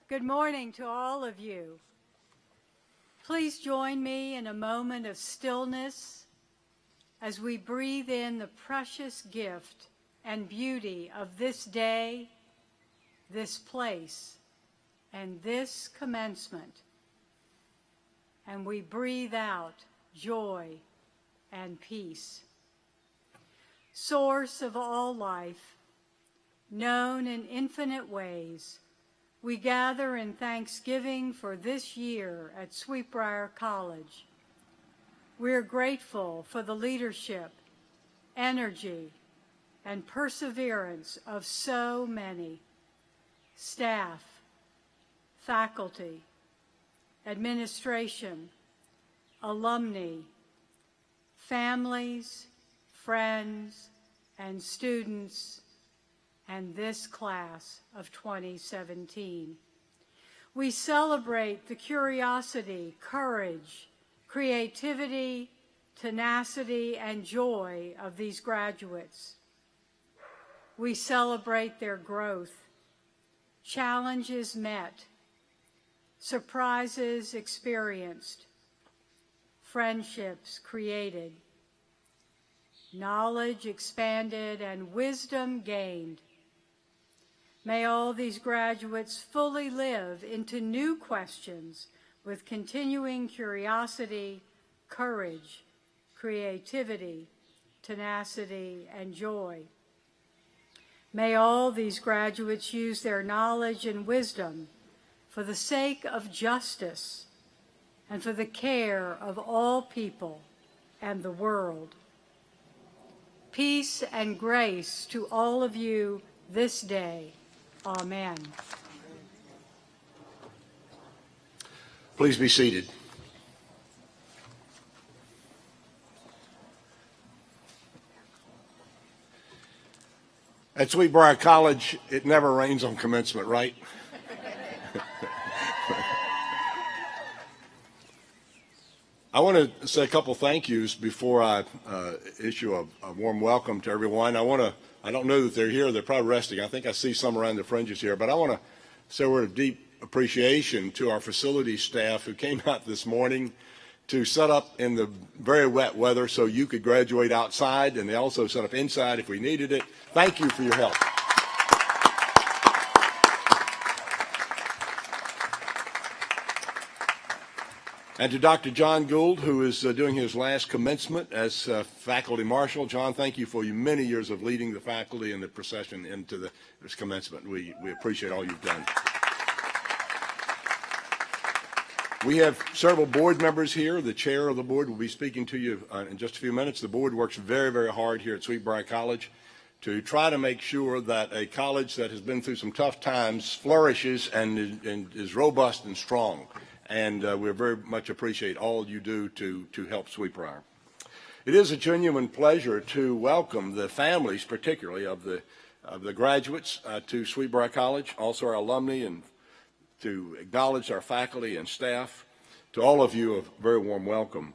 Good morning to all of you. Please join me in a moment of stillness as we breathe in the precious gift and beauty of this day, this place, and this commencement. And we breathe out joy and peace. Source of all life, known in infinite ways, we gather in thanksgiving for this year at Briar College. We are grateful for the leadership, energy, and perseverance of so many staff, faculty, administration, alumni, families, friends, and students, and this class of 2017. We celebrate the curiosity, courage, creativity, tenacity, and joy of these graduates. We celebrate their growth, challenges met, surprises experienced, friendships created, knowledge expanded, and wisdom gained. May all these graduates fully live into new questions with continuing curiosity, courage, creativity, tenacity, and joy. May all these graduates use their knowledge and wisdom for the sake of justice and for the care of all people and the world. Peace and grace to all of you this day. Amen. Please be seated. At Briar College, it never rains on commencement, right? I want to say a couple thank yous before I issue a warm welcome to everyone. I don't know that they're here. They're probably resting. I think I see some around the fringes here. But I want to say a word of deep appreciation to our facility staff who came out this morning to set up in the very wet weather so you could graduate outside, and they also set up inside if we needed it. Thank you for your help. And to Dr. John Gould, who is doing his last commencement as faculty marshal. John, thank you for your many years of leading the faculty and the procession into this commencement. We appreciate all you've done. We have several board members here. The chair of the board will be speaking to you in just a few minutes. The board works very, very hard here at Briar College to try to make sure that a college that has been through some tough times flourishes and is robust and strong. And we very much appreciate all you do to help Briar. It is a genuine pleasure to welcome the families, particularly of the graduates, to Briar College, also our alumni, and to acknowledge our faculty and staff. To all of you, a very warm welcome.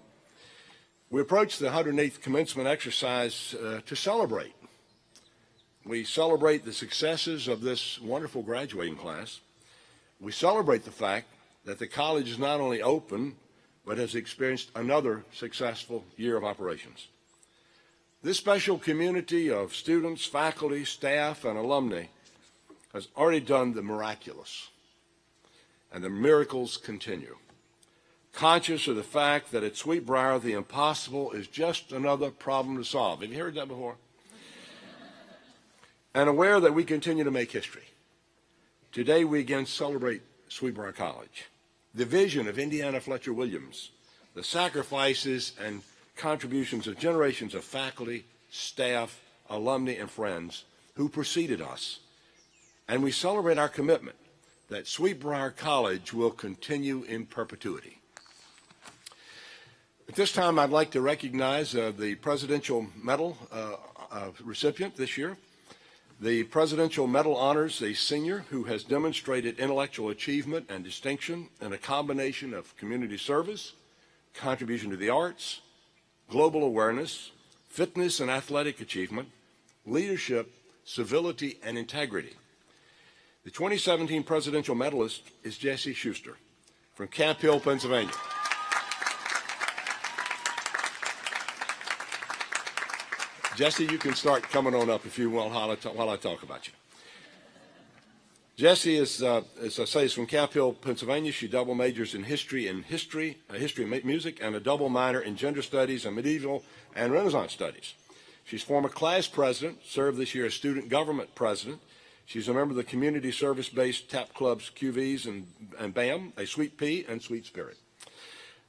We approach the 108th commencement exercise to celebrate. We celebrate the successes of this wonderful graduating class. We celebrate the fact that the college is not only open, but has experienced another successful year of operations. This special community of students, faculty, staff, and alumni has already done the miraculous, and the miracles continue. Conscious of the fact that at Briar, the impossible is just another problem to solve. Have you heard that before? And aware that we continue to make history. Today we again celebrate Briar College, the vision of Indiana Fletcher Williams, the sacrifices and contributions of generations of faculty, staff, alumni, and friends who preceded us. And we celebrate our commitment that Briar College will continue in perpetuity. At this time, I'd like to recognize the Presidential Medal recipient this year. The Presidential Medal honors a senior who has demonstrated intellectual achievement and distinction in a combination of community service, contribution to the arts, global awareness, fitness and athletic achievement, leadership, civility, and integrity. The 2017 presidential medalist is Jessie Schuster from Camp Hill, Pennsylvania. Jessie, you can start coming on up if you want while I talk about you. Jessie is, as I say, is from Camp Hill, Pennsylvania. She double majors in history and music, and a double minor in gender studies and medieval and Renaissance studies. She's former class president, served this year as student government president. She's a member of the community service-based TAP clubs QVs and BAM, a Sweet Pea and Sweet Spirit.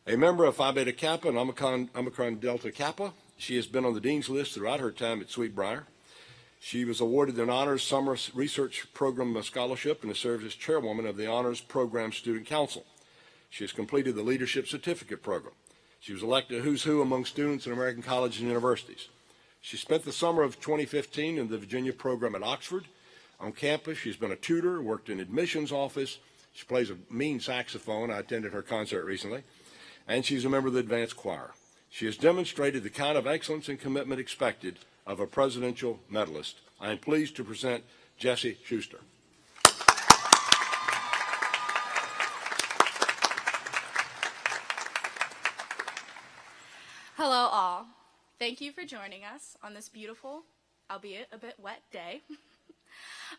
A member of Phi Beta Kappa and Omicron Delta Kappa, she has been on the dean's list throughout her time at Sweet Briar. She was awarded an Honors Summer Research Program Scholarship and has served as chairwoman of the Honors Program Student Council. She has completed the Leadership Certificate Program. She was elected a who's who among students in American colleges and universities. She spent the summer of 2015 in the Virginia program at Oxford. On campus, she's been a tutor, worked in admissions office. She plays a mean saxophone. I attended her concert recently. And she's a member of the advanced choir. She has demonstrated the kind of excellence and commitment expected of a presidential medalist. I am pleased to present Jessie Schuster. Hello all. Thank you for joining us on this beautiful, albeit a bit wet day.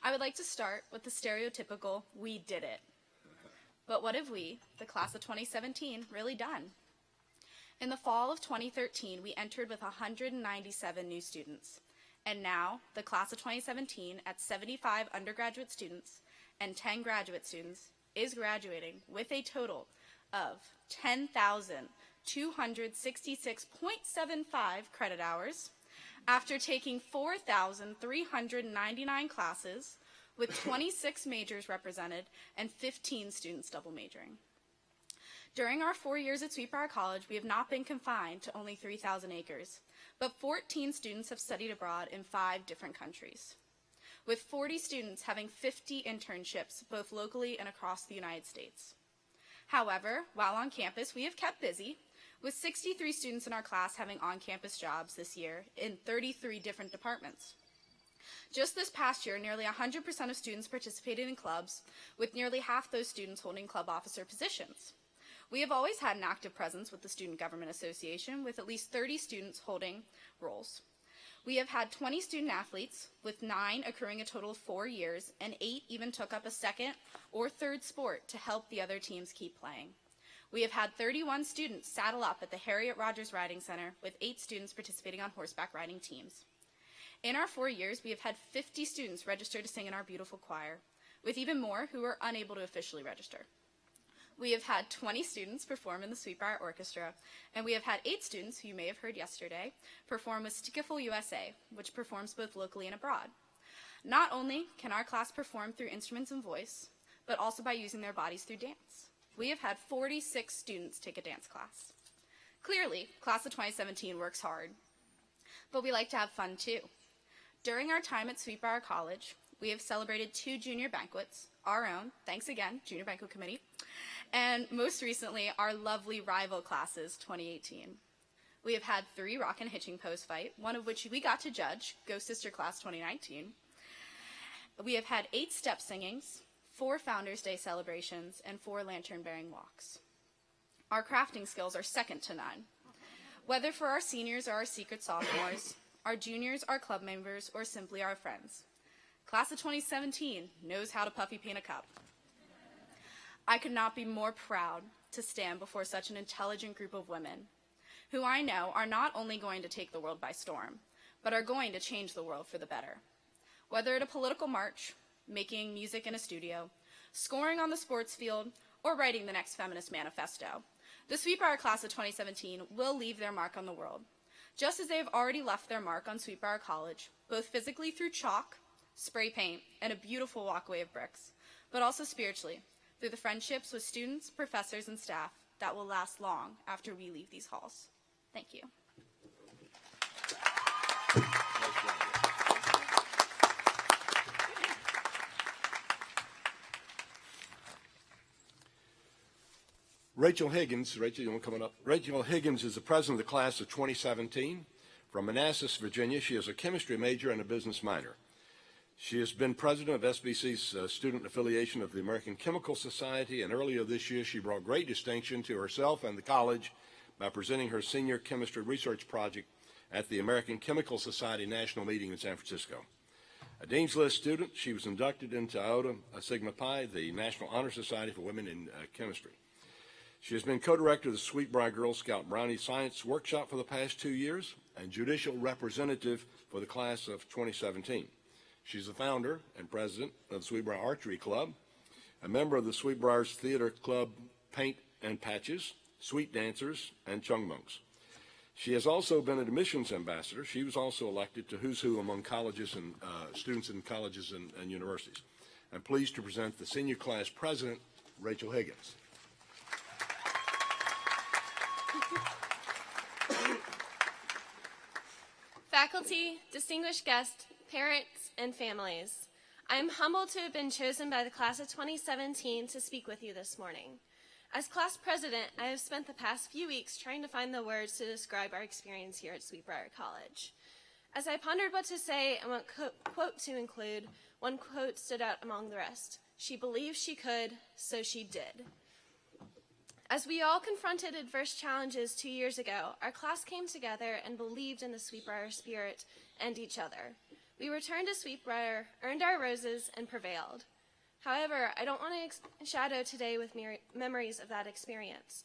I would like to start with the stereotypical, we did it. But what have we, the class of 2017, really done? In the fall of 2013, we entered with 197 new students. And now, the class of 2017, at 75 undergraduate students and 10 graduate students, is graduating with a total of 10,266.75 credit hours after taking 4,399 classes with 26 majors represented and 15 students double majoring. During our 4 years at Briar College, we have not been confined to only 3,000 acres, but 14 students have studied abroad in 5 different countries, with 40 students having 50 internships both locally and across the United States. However, while on campus, we have kept busy, with 63 students in our class having on-campus jobs this year in 33 different departments. Just this past year, nearly 100% of students participated in clubs, with nearly half those students holding club officer positions. We have always had an active presence with the Student Government Association, with at least 30 students holding roles. We have had 20 student athletes, with 9 accruing a total of 4 years, and 8 even took up a second or third sport to help the other teams keep playing. We have had 31 students saddle up at the Harriet Rogers Riding Center, with 8 students participating on horseback riding teams. In our 4 years, we have had 50 students register to sing in our beautiful choir, with even more who are unable to officially register. We have had 20 students perform in the Sweet Briar Orchestra, and we have had 8 students, who you may have heard yesterday, perform with Skiffle USA, which performs both locally and abroad. Not only can our class perform through instruments and voice, but also by using their bodies through dance. We have had 46 students take a dance class. Clearly, class of 2017 works hard, but we like to have fun too. During our time at Briar College, we have celebrated 2 junior banquets, our own, thanks again, Junior Banquet Committee, and most recently, our lovely rival classes, 2018. We have had 3 rock and hitching post fight, one of which we got to judge, Go Sister Class 2019. We have had 8 step singings, 4 Founders Day celebrations, and 4 lantern-bearing walks. Our crafting skills are second to none. Whether for our seniors or our secret sophomores, our juniors, our club members, or simply our friends, Class of 2017 knows how to puffy paint a cup. I could not be more proud to stand before such an intelligent group of women who I know are not only going to take the world by storm, but are going to change the world for the better. Whether at a political march, making music in a studio, scoring on the sports field, or writing the next feminist manifesto, the Sweet Briar Class of 2017 will leave their mark on the world, just as they have already left their mark on Sweet Briar College, both physically through chalk, spray paint, and a beautiful walkway of bricks, but also spiritually, through the friendships with students, professors, and staff that will last long after we leave these halls. Thank you. Rachel Higgins, Rachel, you want coming up? Rachel Higgins is the president of the class of 2017 from Manassas, Virginia. She is a chemistry major and a business minor. She has been president of SBC's student affiliation of the American Chemical Society, and earlier this year she brought great distinction to herself and the college by presenting her senior chemistry research project at the American Chemical Society National Meeting in San Francisco. A Dean's List student, she was inducted into Iota Sigma Pi, the National Honor Society for Women in Chemistry. She has been co-director of the Sweetbriar Girl Scout Brownie Science Workshop for the past 2 years and judicial representative for the class of 2017. She's the founder and president of the Sweetbriar Archery Club, a member of the Sweetbriar's Theater Club Paint and Patches, Sweet Dancers, and Chung Monks. She has also been an admissions ambassador. She was also elected to Who's Who among colleges and students in colleges and universities. I'm pleased to present the senior class president, Rachel Higgins. Faculty, distinguished guests, parents, and families, I am humbled to have been chosen by the class of 2017 to speak with you this morning. As class president, I have spent the past few weeks trying to find the words to describe our experience here at Briar College. As I pondered what to say and what quote to include, one quote stood out among the rest. She believed she could, so she did. As we all confronted adverse challenges 2 years ago, our class came together and believed in the Sweetbriar spirit and each other. We returned to Sweetbriar, earned our roses, and prevailed. However, I don't want to shadow today with memories of that experience.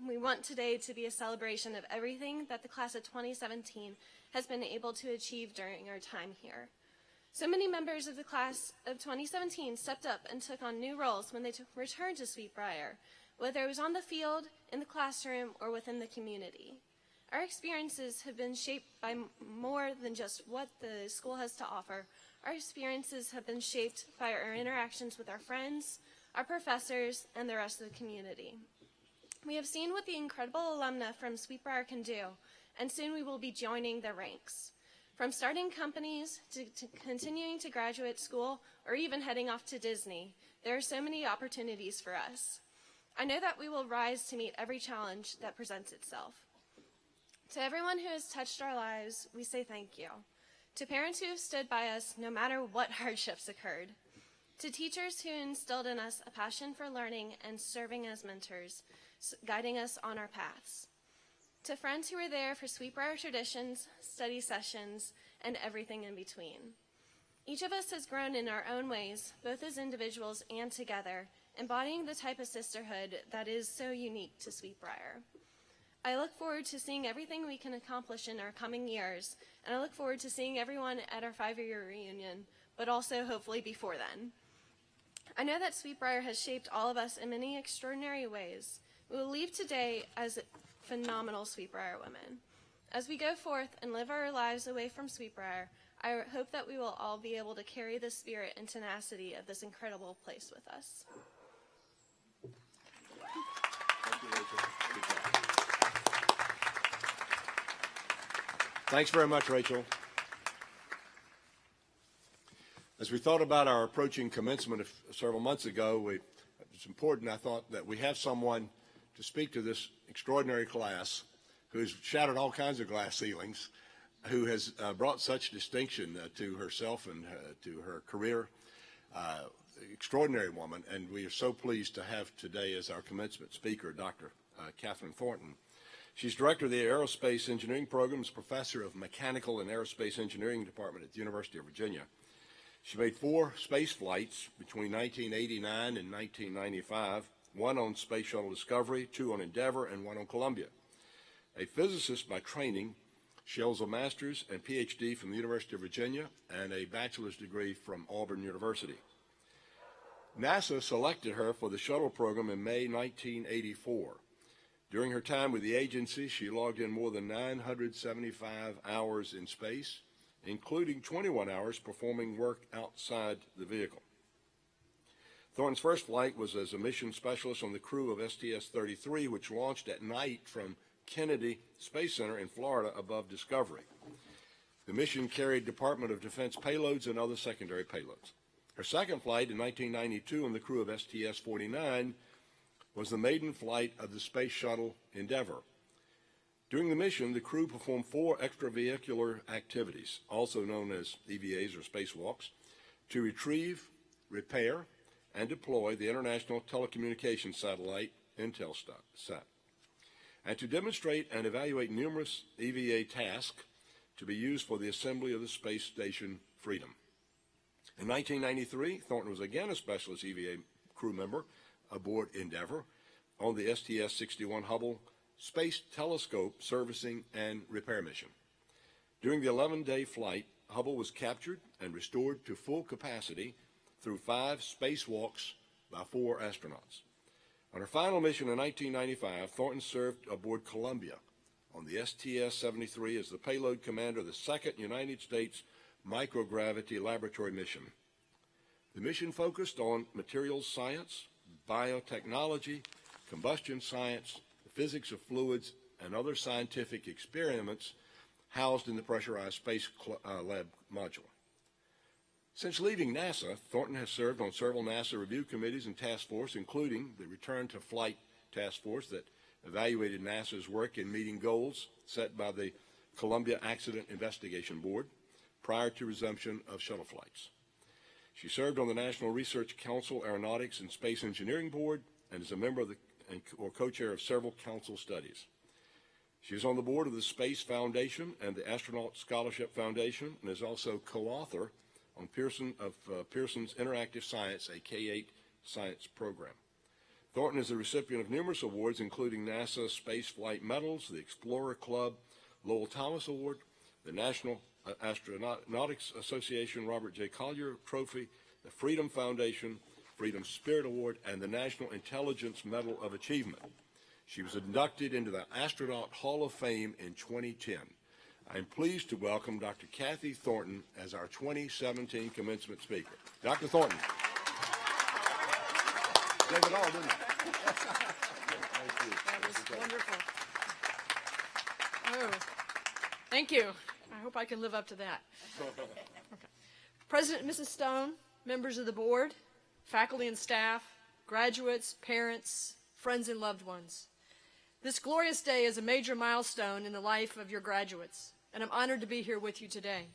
We want today to be a celebration of everything that the class of 2017 has been able to achieve during our time here. So many members of the class of 2017 stepped up and took on new roles when they returned to Sweetbriar, whether it was on the field, in the classroom, or within the community. Our experiences have been shaped by more than just what the school has to offer. Our experiences have been shaped by our interactions with our friends, our professors, and the rest of the community. We have seen what the incredible alumna from Sweetbriar can do, and soon we will be joining their ranks. From starting companies to continuing to graduate school or even heading off to Disney, there are so many opportunities for us. I know that we will rise to meet every challenge that presents itself. To everyone who has touched our lives, we say thank you. To parents who have stood by us no matter what hardships occurred. To teachers who instilled in us a passion for learning and serving as mentors, guiding us on our paths. To friends who were there for Sweetbriar traditions, study sessions, and everything in between. Each of us has grown in our own ways, both as individuals and together, embodying the type of sisterhood that is so unique to Sweetbriar. I look forward to seeing everything we can accomplish in our coming years, and I look forward to seeing everyone at our 5-year reunion, but also hopefully before then. I know that Sweetbriar has shaped all of us in many extraordinary ways. We will leave today as phenomenal Sweetbriar women. As we go forth and live our lives away from Sweetbriar, I hope that we will all be able to carry the spirit and tenacity of this incredible place with us. Thank you, Rachel. Good job. Thanks very much, Rachel. As we thought about our approaching commencement several months ago, it's important, I thought, that we have someone to speak to this extraordinary class who's shattered all kinds of glass ceilings, who has brought such distinction to herself and to her career. Extraordinary woman, and we are so pleased to have today as our commencement speaker, Dr. Kathryn Thornton. She's director of the Aerospace Engineering Programs, professor of Mechanical and Aerospace Engineering Department at the University of Virginia. She made 4 space flights between 1989 and 1995, 1 on Space Shuttle Discovery, 2 on Endeavour, and 1 on Columbia. A physicist by training, she holds a master's and PhD from the University of Virginia and a bachelor's degree from Auburn University. NASA selected her for the shuttle program in May 1984. During her time with the agency, she logged in more than 975 hours in space, including 21 hours performing work outside the vehicle. Thornton's first flight was as a mission specialist on the crew of STS-33, which launched at night from Kennedy Space Center in Florida above Discovery. The mission carried Department of Defense payloads and other secondary payloads. Her second flight in 1992 on the crew of STS-49 was the maiden flight of the Space Shuttle Endeavour. During the mission, the crew performed 4 extravehicular activities, also known as EVAs or spacewalks, to retrieve, repair, and deploy the International Telecommunications Satellite Intelsat, and to demonstrate and evaluate numerous EVA tasks to be used for the assembly of the space station Freedom. In 1993, Thornton was again a specialist EVA crew member aboard Endeavour on the STS-61 Hubble Space Telescope Servicing and Repair Mission. During the 11-day flight, Hubble was captured and restored to full capacity through 5 spacewalks by 4 astronauts. On her final mission in 1995, Thornton served aboard Columbia on the STS-73 as the payload commander of the 2nd United States Microgravity Laboratory mission. The mission focused on materials science, biotechnology, combustion science, the physics of fluids, and other scientific experiments housed in the pressurized space lab module. Since leaving NASA, Thornton has served on several NASA review committees and task force, including the Return to Flight Task Force that evaluated NASA's work in meeting goals set by the Columbia Accident Investigation Board prior to resumption of shuttle flights. She served on the National Research Council Aeronautics and Space Engineering Board and is a member of or co-chair of several council studies. She is on the board of the Space Foundation and the Astronaut Scholarship Foundation and is also co-author on Pearson's Interactive Science, a K-8 science program. Thornton is a recipient of numerous awards, including NASA Space Flight Medals, the Explorer Club Lowell Thomas Award, the National Astronautics Association Robert J. Collier Trophy, the Freedom Foundation Freedom Spirit Award, and the National Intelligence Medal of Achievement. She was inducted into the Astronaut Hall of Fame in 2010. I am pleased to welcome Dr. Kathryn Thornton as our 2017 commencement speaker. Dr. Thornton. Gave it all, didn't you? Thank you. That was wonderful. Oh, thank you. I hope I can live up to that. Okay. President and Mrs. Stone, members of the board, faculty and staff, graduates, parents, friends, and loved ones. This glorious day is a major milestone in the life of your graduates, and I'm honored to be here with you today.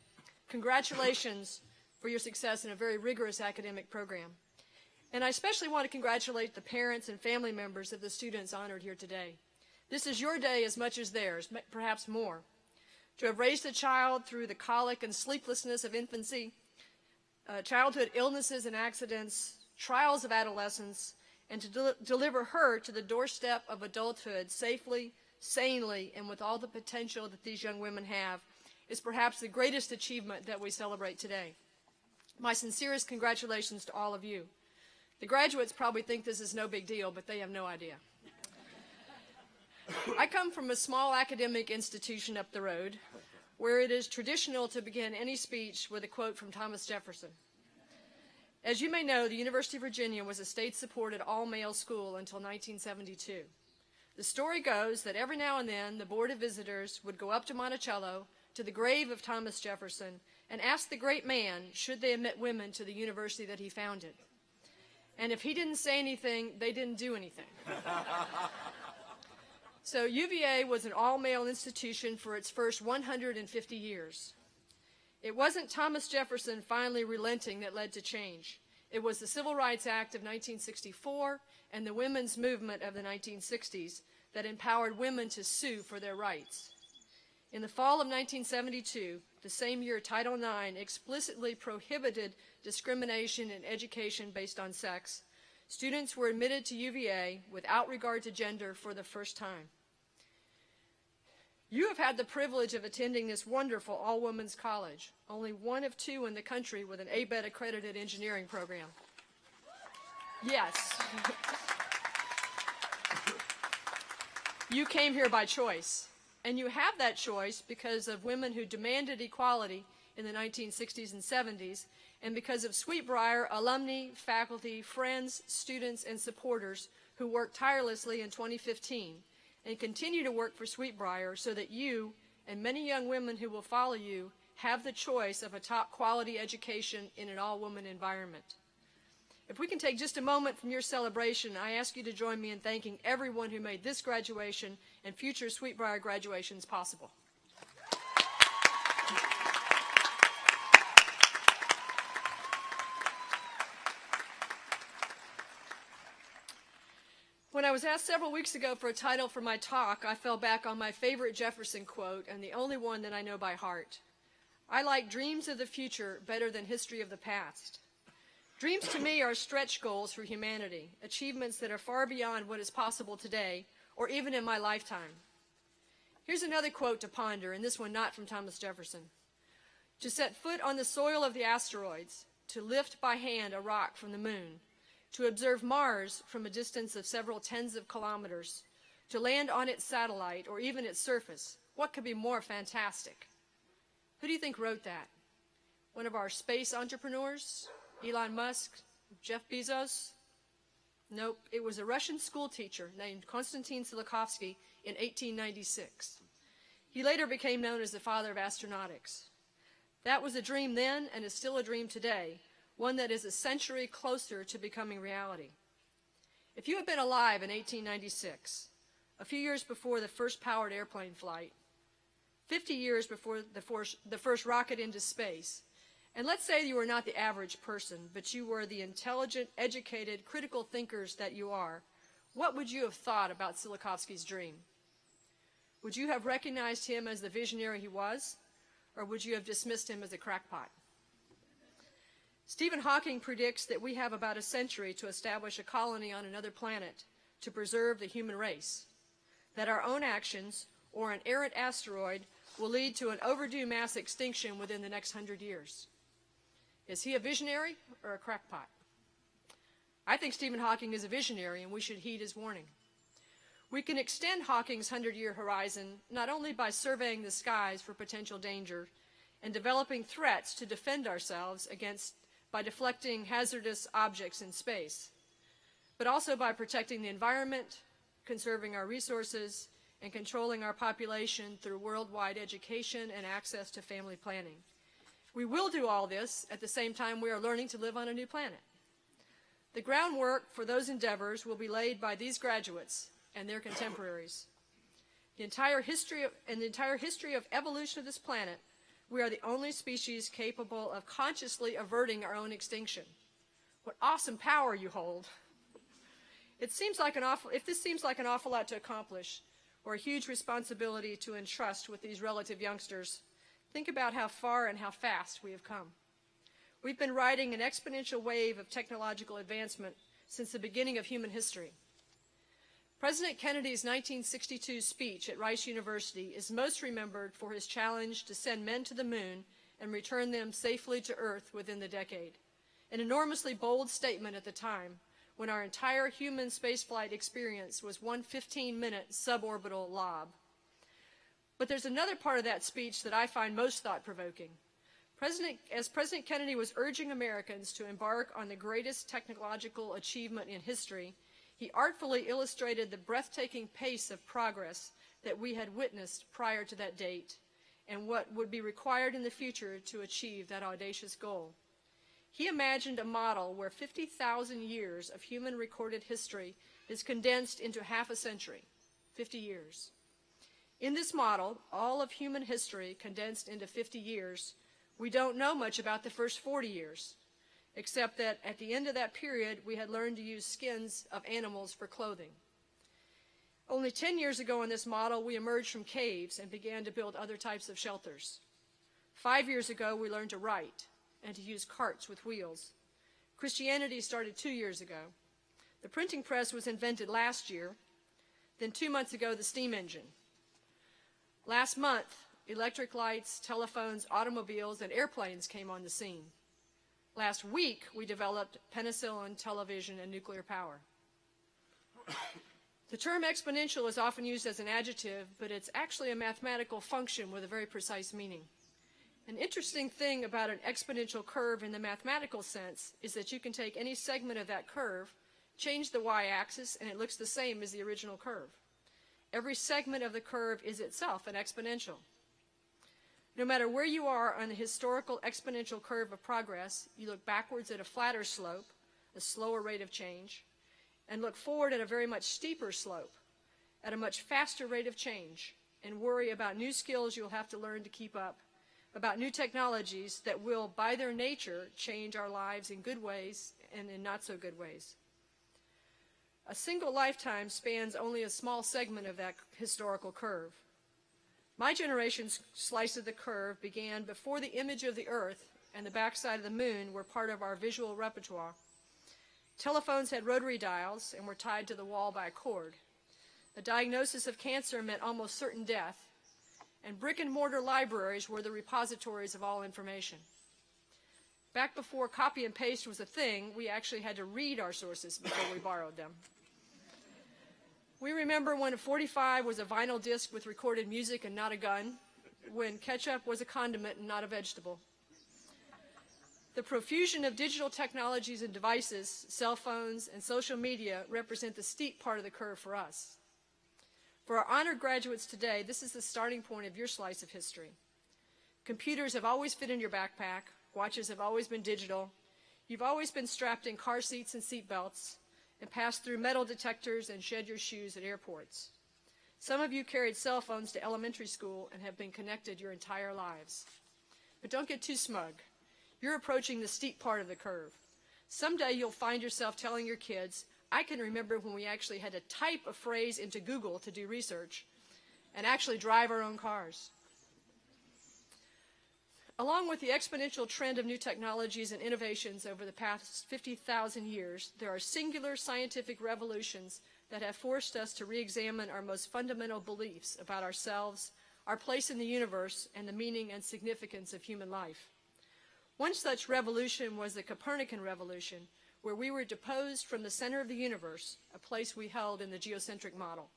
Congratulations for your success in a very rigorous academic program. And I especially want to congratulate the parents and family members of the students honored here today. This is your day as much as theirs, perhaps more. To have raised a child through the colic and sleeplessness of infancy, childhood illnesses and accidents, trials of adolescence, and to deliver her to the doorstep of adulthood safely, sanely, and with all the potential that these young women have is perhaps the greatest achievement that we celebrate today. My sincerest congratulations to all of you. The graduates probably think this is no big deal, but they have no idea. I come from a small academic institution up the road where it is traditional to begin any speech with a quote from Thomas Jefferson. As you may know, the University of Virginia was a state-supported all-male school until 1972. The story goes that every now and then the Board of Visitors would go up to Monticello to the grave of Thomas Jefferson and ask the great man should they admit women to the university that he founded. And if he didn't say anything, they didn't do anything. So UVA was an all-male institution for its first 150 years. It wasn't Thomas Jefferson finally relenting that led to change. It was the Civil Rights Act of 1964 and the women's movement of the 1960s that empowered women to sue for their rights. In the fall of 1972, the same year Title IX explicitly prohibited discrimination in education based on sex, students were admitted to UVA without regard to gender for the first time. You have had the privilege of attending this wonderful all-women's college, only one of 2 in the country with an ABET accredited engineering program. Yes. You came here by choice, and you have that choice because of women who demanded equality in the 1960s and 70s, and because of Sweetbriar alumni, faculty, friends, students, and supporters who worked tirelessly in 2015 and continue to work for Sweetbriar so that you and many young women who will follow you have the choice of a top quality education in an all-woman environment. If we can take just a moment from your celebration, I ask you to join me in thanking everyone who made this graduation and future Sweetbriar graduations possible. I was asked several weeks ago for a title for my talk, I fell back on my favorite Jefferson quote, and the only one that I know by heart. I like dreams of the future better than history of the past. Dreams to me are stretch goals for humanity, achievements that are far beyond what is possible today or even in my lifetime. Here's another quote to ponder, and this one not from Thomas Jefferson. To set foot on the soil of the asteroids, to lift by hand a rock from the moon, to observe Mars from a distance of several tens of kilometers, to land on its satellite or even its surface, what could be more fantastic? Who do you think wrote that? One of our space entrepreneurs? Elon Musk? Jeff Bezos? Nope, it was a Russian school teacher named Konstantin Tsiolkovsky in 1896. He later became known as the father of astronautics. That was a dream then and is still a dream today, one that is a century closer to becoming reality. If you had been alive in 1896, a few years before the first powered airplane flight, 50 years before the first rocket into space, and let's say you were not the average person, but you were the intelligent, educated, critical thinkers that you are, what would you have thought about Tsiolkovsky's dream? Would you have recognized him as the visionary he was, or would you have dismissed him as a crackpot? Stephen Hawking predicts that we have about a century to establish a colony on another planet to preserve the human race, that our own actions or an errant asteroid will lead to an overdue mass extinction within the next 100 years. Is he a visionary or a crackpot? I think Stephen Hawking is a visionary, and we should heed his warning. We can extend Hawking's 100-year horizon not only by surveying the skies for potential danger and developing threats to defend ourselves against by deflecting hazardous objects in space, but also by protecting the environment, conserving our resources, and controlling our population through worldwide education and access to family planning. We will do all this at the same time we are learning to live on a new planet. The groundwork for those endeavors will be laid by these graduates and their contemporaries. The entire history of evolution of this planet, we are the only species capable of consciously averting our own extinction. What awesome power you hold. If this seems like an awful lot to accomplish, or a huge responsibility to entrust with these relative youngsters, think about how far and how fast we have come. We've been riding an exponential wave of technological advancement since the beginning of human history. President Kennedy's 1962 speech at Rice University is most remembered for his challenge to send men to the moon and return them safely to Earth within the decade. An enormously bold statement at the time, when our entire human spaceflight experience was one 15-minute suborbital lob. But there's another part of that speech that I find most thought-provoking. As President Kennedy was urging Americans to embark on the greatest technological achievement in history, he artfully illustrated the breathtaking pace of progress that we had witnessed prior to that date and what would be required in the future to achieve that audacious goal. He imagined a model where 50,000 years of human recorded history is condensed into half a century, 50 years. In this model, all of human history condensed into 50 years, we don't know much about the first 40 years, except that at the end of that period, we had learned to use skins of animals for clothing. Only 10 years ago in this model, we emerged from caves and began to build other types of shelters. 5 years ago, we learned to write and to use carts with wheels. Christianity started 2 years ago. The printing press was invented last year. Then 2 months ago, the steam engine. Last month, electric lights, telephones, automobiles, and airplanes came on the scene. Last week, we developed penicillin, television, and nuclear power. The term exponential is often used as an adjective, but it's actually a mathematical function with a very precise meaning. An interesting thing about an exponential curve in the mathematical sense is that you can take any segment of that curve, change the y-axis, and it looks the same as the original curve. Every segment of the curve is itself an exponential. No matter where you are on the historical exponential curve of progress, you look backwards at a flatter slope, a slower rate of change, and look forward at a very much steeper slope, at a much faster rate of change, and worry about new skills you'll have to learn to keep up, about new technologies that will, by their nature, change our lives in good ways and in not so good ways. A single lifetime spans only a small segment of that historical curve. My generation's slice of the curve began before the image of the Earth and the backside of the moon were part of our visual repertoire. Telephones had rotary dials and were tied to the wall by a cord. A diagnosis of cancer meant almost certain death, and brick-and-mortar libraries were the repositories of all information. Back before copy and paste was a thing, we actually had to read our sources before we borrowed them. We remember when a 45 was a vinyl disc with recorded music and not a gun, when ketchup was a condiment and not a vegetable. The profusion of digital technologies and devices, cell phones, and social media represent the steep part of the curve for us. For our honored graduates today, this is the starting point of your slice of history. Computers have always fit in your backpack. Watches have always been digital. You've always been strapped in car seats and seat belts and passed through metal detectors and shed your shoes at airports. Some of you carried cell phones to elementary school and have been connected your entire lives. But don't get too smug. You're approaching the steep part of the curve. Someday you'll find yourself telling your kids, I can remember when we actually had to type a phrase into Google to do research and actually drive our own cars. Along with the exponential trend of new technologies and innovations over the past 50,000 years, there are singular scientific revolutions that have forced us to re-examine our most fundamental beliefs about ourselves, our place in the universe, and the meaning and significance of human life. One such revolution was the Copernican revolution, where we were deposed from the center of the universe, a place we held in the geocentric model.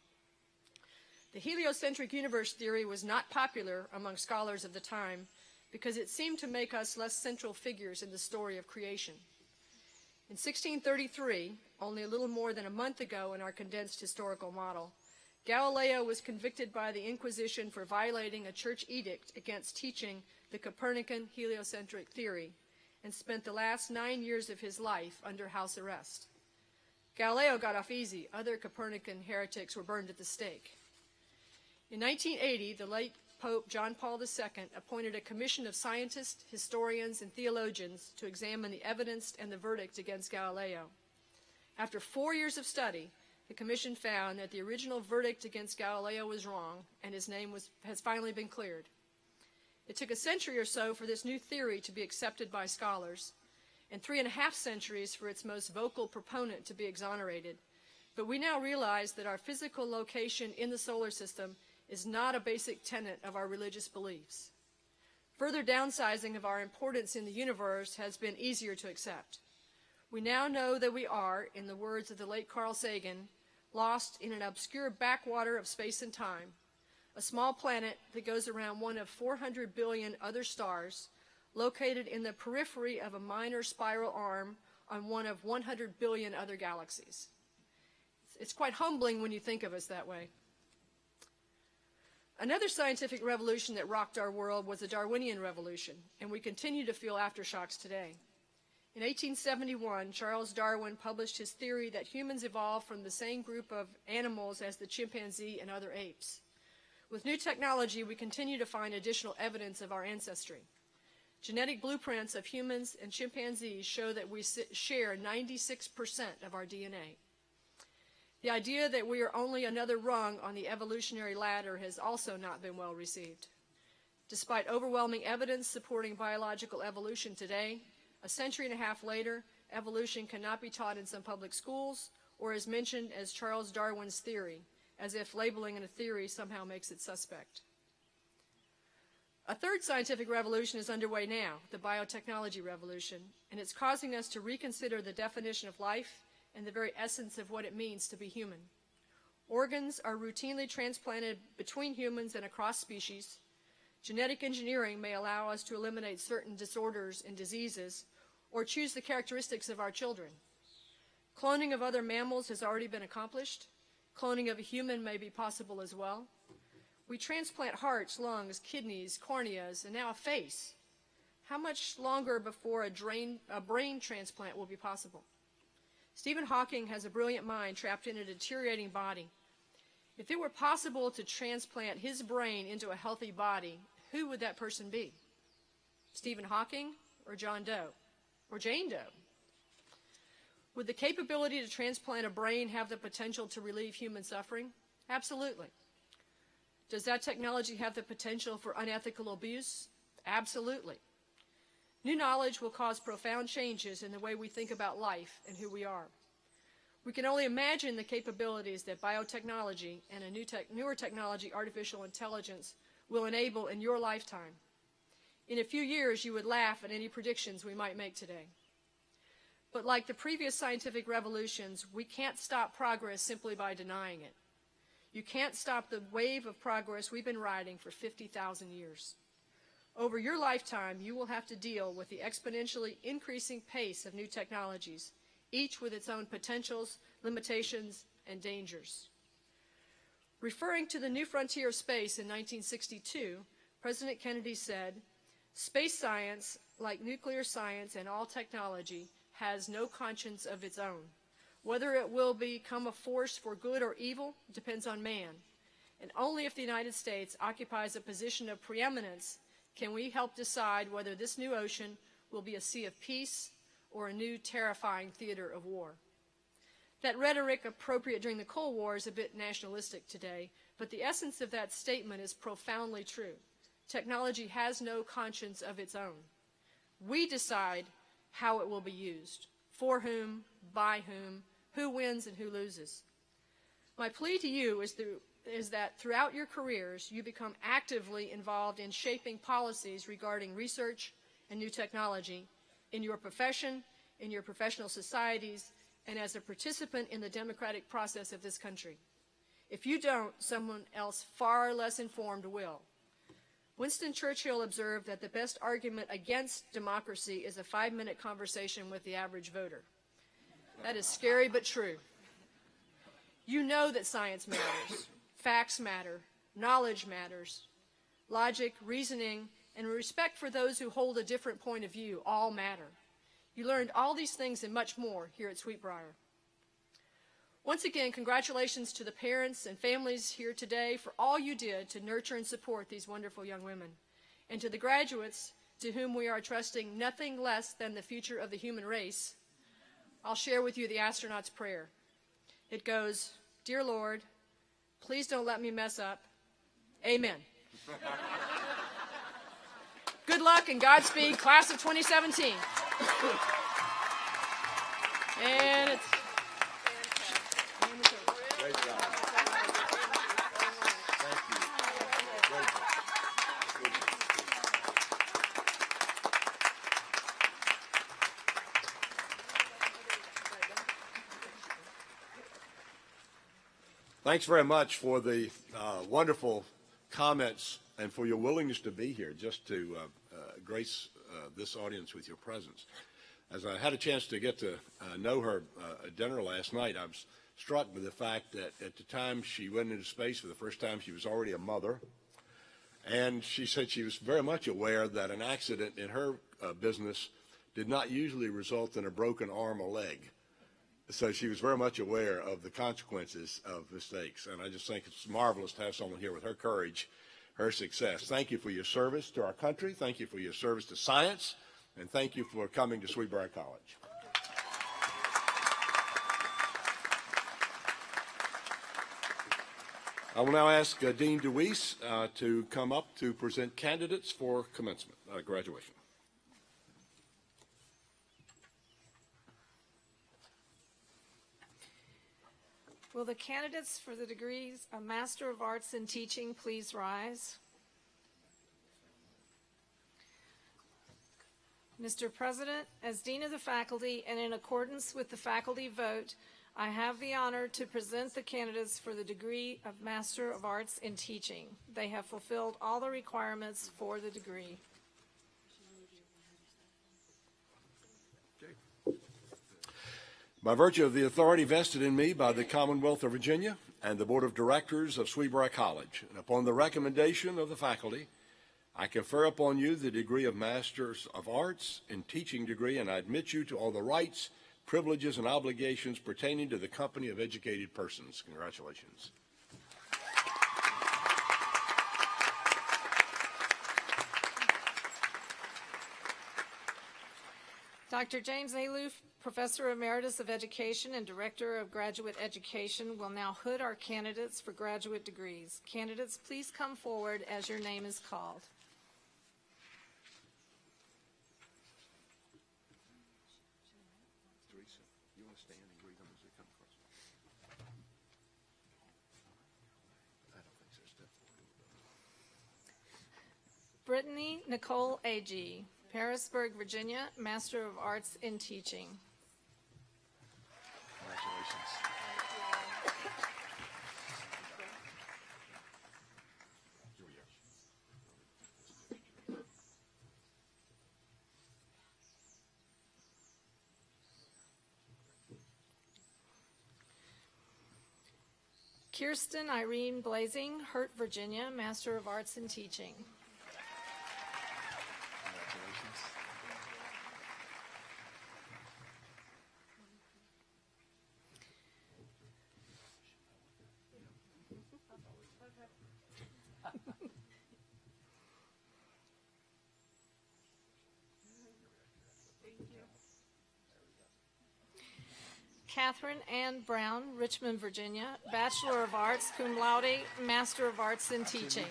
The heliocentric universe theory was not popular among scholars of the time because it seemed to make us less central figures in the story of creation. In 1633, only a little more than a month ago in our condensed historical model, Galileo was convicted by the Inquisition for violating a church edict against teaching the Copernican heliocentric theory and spent the last 9 years of his life under house arrest. Galileo got off easy. Other Copernican heretics were burned at the stake. In 1980, the late Pope John Paul II appointed a commission of scientists, historians, and theologians to examine the evidence and the verdict against Galileo. After 4 years of study, the commission found that the original verdict against Galileo was wrong, and his name has finally been cleared. It took a century or so for this new theory to be accepted by scholars, and 3.5 centuries for its most vocal proponent to be exonerated. But we now realize that our physical location in the solar system is not a basic tenet of our religious beliefs. Further downsizing of our importance in the universe has been easier to accept. We now know that we are, in the words of the late Carl Sagan, lost in an obscure backwater of space and time, a small planet that goes around one of 400 billion other stars, located in the periphery of a minor spiral arm on one of 100 billion other galaxies. It's quite humbling when you think of us that way. Another scientific revolution that rocked our world was the Darwinian Revolution, and we continue to feel aftershocks today. In 1871, Charles Darwin published his theory that humans evolved from the same group of animals as the chimpanzee and other apes. With new technology, we continue to find additional evidence of our ancestry. Genetic blueprints of humans and chimpanzees show that we share 96% of our DNA. The idea that we are only another rung on the evolutionary ladder has also not been well received. Despite overwhelming evidence supporting biological evolution today, a century and a half later, evolution cannot be taught in some public schools or is mentioned as Charles Darwin's theory, as if labeling it a theory somehow makes it suspect. A third scientific revolution is underway now, the biotechnology revolution, and it's causing us to reconsider the definition of life and the very essence of what it means to be human. Organs are routinely transplanted between humans and across species. Genetic engineering may allow us to eliminate certain disorders and diseases or choose the characteristics of our children. Cloning of other mammals has already been accomplished. Cloning of a human may be possible as well. We transplant hearts, lungs, kidneys, corneas, and now a face. How much longer before a brain transplant will be possible? Stephen Hawking has a brilliant mind trapped in a deteriorating body. If it were possible to transplant his brain into a healthy body, who would that person be? Stephen Hawking or John Doe or Jane Doe? Would the capability to transplant a brain have the potential to relieve human suffering? Absolutely. Does that technology have the potential for unethical abuse? Absolutely. New knowledge will cause profound changes in the way we think about life and who we are. We can only imagine the capabilities that biotechnology and a newer technology, artificial intelligence, will enable in your lifetime. In a few years, you would laugh at any predictions we might make today. But like the previous scientific revolutions, we can't stop progress simply by denying it. You can't stop the wave of progress we've been riding for 50,000 years. Over your lifetime, you will have to deal with the exponentially increasing pace of new technologies, each with its own potentials, limitations, and dangers. Referring to the new frontier of space in 1962, President Kennedy said, "Space science, like nuclear science and all technology, has no conscience of its own. Whether it will become a force for good or evil depends on man. And only if the United States occupies a position of preeminence can we help decide whether this new ocean will be a sea of peace or a new terrifying theater of war." That rhetoric, appropriate during the Cold War, is a bit nationalistic today, but the essence of that statement is profoundly true. Technology has no conscience of its own. We decide how it will be used, for whom, by whom, who wins and who loses. My plea to you is that throughout your careers, you become actively involved in shaping policies regarding research and new technology in your profession, in your professional societies, and as a participant in the democratic process of this country. If you don't, someone else far less informed will. Winston Churchill observed that the best argument against democracy is a 5-minute conversation with the average voter. That is scary but true. You know that science matters, facts matter, knowledge matters, logic, reasoning, and respect for those who hold a different point of view all matter. You learned all these things and much more here at Sweetbriar. Once again, congratulations to the parents and families here today for all you did to nurture and support these wonderful young women. And to the graduates to whom we are trusting nothing less than the future of the human race, I'll share with you the astronaut's prayer. It goes, "Dear Lord, please don't let me mess up. Amen." Good luck and Godspeed, class of 2017. And it's... Great job. Thank you. Great job. Thanks very much for the wonderful comments and for your willingness to be here just to grace this audience with your presence. As I had a chance to get to know her at dinner last night, I was struck by the fact that at the time she went into space for the first time, she was already a mother. And she said she was very much aware that an accident in her business did not usually result in a broken arm or leg. So she was very much aware of the consequences of mistakes. And I just think it's marvelous to have someone here with her courage, her success. Thank you for your service to our country. Thank you for your service to science. And thank you for coming to Sweetbriar College. I will now ask Dean DeWeese to come up to present candidates for commencement, graduation. Will the candidates for the degrees of Master of Arts in Teaching please rise? Mr. President, as Dean of the Faculty and in accordance with the faculty vote, I have the honor to present the candidates for the degree of Master of Arts in Teaching. They have fulfilled all the requirements for the degree. By virtue of the authority vested in me by the Commonwealth of Virginia and the Board of Directors of Sweetbriar College, and upon the recommendation of the faculty, I confer upon you the degree of Masters of Arts in Teaching degree, and I admit you to all the rights, privileges, and obligations pertaining to the company of educated persons. Congratulations. Dr. James Aloof, Professor Emeritus of Education and Director of Graduate Education, will now hood our candidates for graduate degrees. Candidates, please come forward as your name is called. Teresa, you want to stand and greet them as they come across? I don't think so. Step forward. Brittany Nicole Agee, Harrisburg, Virginia, Master of Arts in Teaching. Congratulations. Here we go. Kirsten Irene Blazing, Hurt, Virginia, Master of Arts in Teaching. Congratulations. Kathryn Ann Brown, Richmond, Virginia, Bachelor of Arts, cum laude, Master of Arts in Teaching.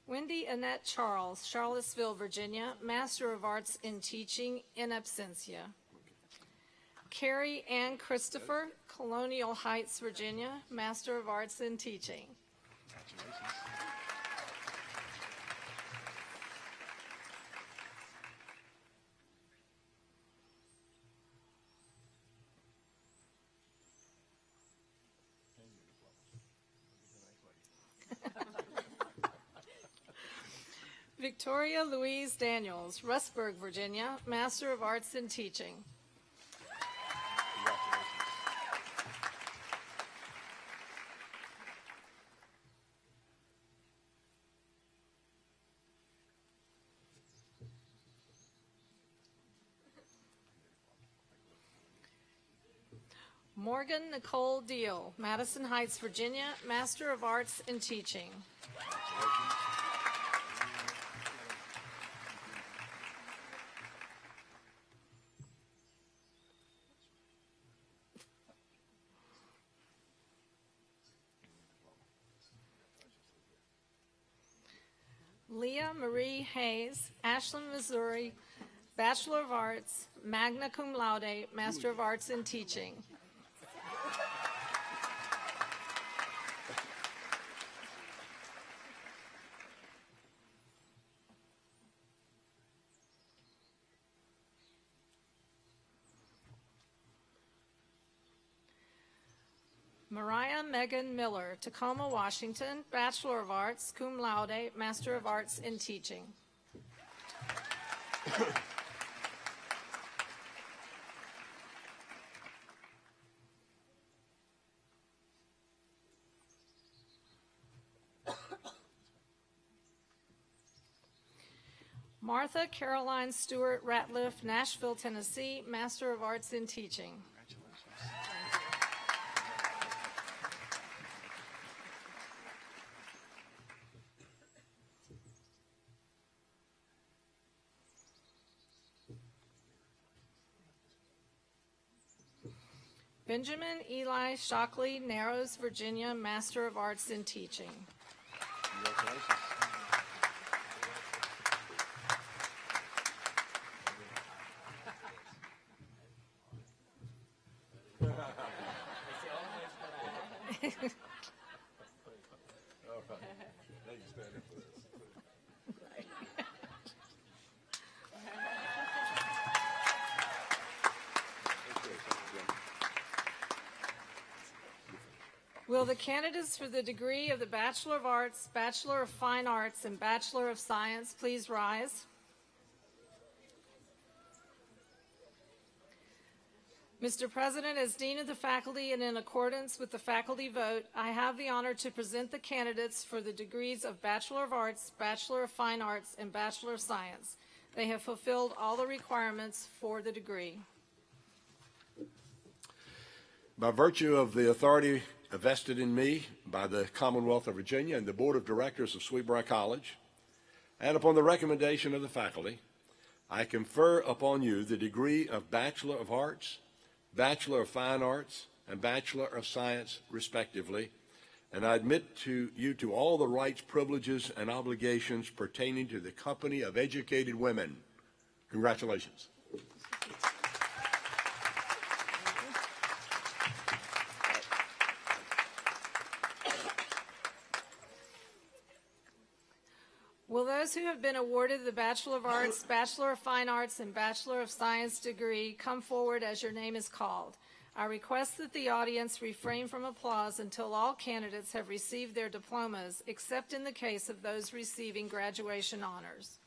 Wendy Annette Charles, Charlottesville, Virginia, Master of Arts in Teaching in absentia. Carrie Ann Christopher, Colonial Heights, Virginia, Master of Arts in Teaching. Congratulations. Victoria Louise Daniels, Rustburg, Virginia, Master of Arts in Teaching. Congratulations. Morgan Nicole Deal, Madison Heights, Virginia, Master of Arts in Teaching. Leah Marie Hayes, Ashland, Missouri, Bachelor of Arts, magna cum laude, Master of Arts in Teaching. Mariah Megan Miller, Tacoma, Washington, Bachelor of Arts, cum laude, Master of Arts in Teaching. Martha Caroline Stewart Ratliff, Nashville, Tennessee, Master of Arts in Teaching. Benjamin Eli Shockley, Narrows, Virginia, Master of Arts in Teaching. Congratulations. Will the candidates for the degree of the Bachelor of Arts, Bachelor of Fine Arts, and Bachelor of Science please rise? Mr. President, as Dean of the Faculty and in accordance with the faculty vote, I have the honor to present the candidates for the degrees of Bachelor of Arts, Bachelor of Fine Arts, and Bachelor of Science. They have fulfilled all the requirements for the degree. By virtue of the authority vested in me by the Commonwealth of Virginia and the Board of Directors of Sweetbriar College, and upon the recommendation of the faculty, I confer upon you the degree of Bachelor of Arts, Bachelor of Fine Arts, and Bachelor of Science, respectively, and I admit to you to all the rights, privileges, and obligations pertaining to the company of educated women. Congratulations. Will those who have been awarded the Bachelor of Arts, Bachelor of Fine Arts, and Bachelor of Science degree come forward as your name is called? I request that the audience refrain from applause until all candidates have received their diplomas, except in the case of those receiving graduation honors.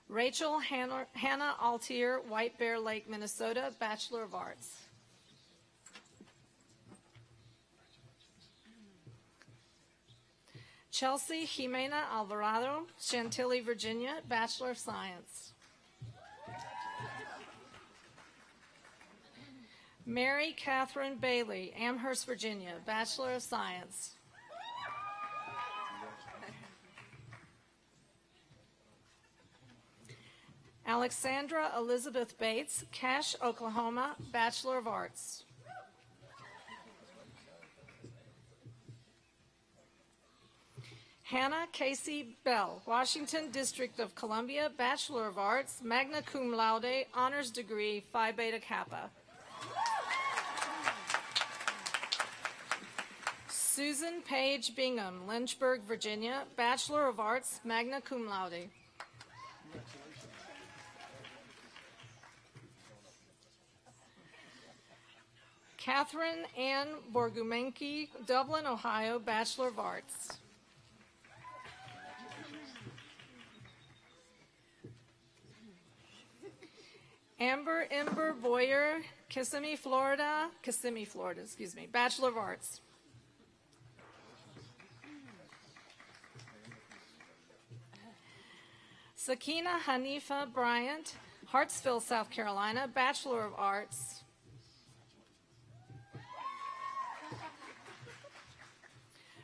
Rachel Hannah Altier, White Bear Lake, Minnesota, Bachelor of Arts. Chelsea Jimena Alvarado, Chantilly, Virginia, Bachelor of Science. Mary Catherine Bailey, Amherst, Virginia, Bachelor of Science. Alexandra Elizabeth Bates, Cache, Oklahoma, Bachelor of Arts. Hannah Casey Bell, Washington, District of Columbia, Bachelor of Arts, magna cum laude, honors degree, Phi Beta Kappa. Susan Page Bingham, Lynchburg, Virginia, Bachelor of Arts, magna cum laude. Kathryn Ann Borgumenki, Dublin, Ohio, Bachelor of Arts. Amber Boyer, Kissimmee, Florida, Bachelor of Arts. Sakina Hanifa Bryant, Hartsville, South Carolina, Bachelor of Arts.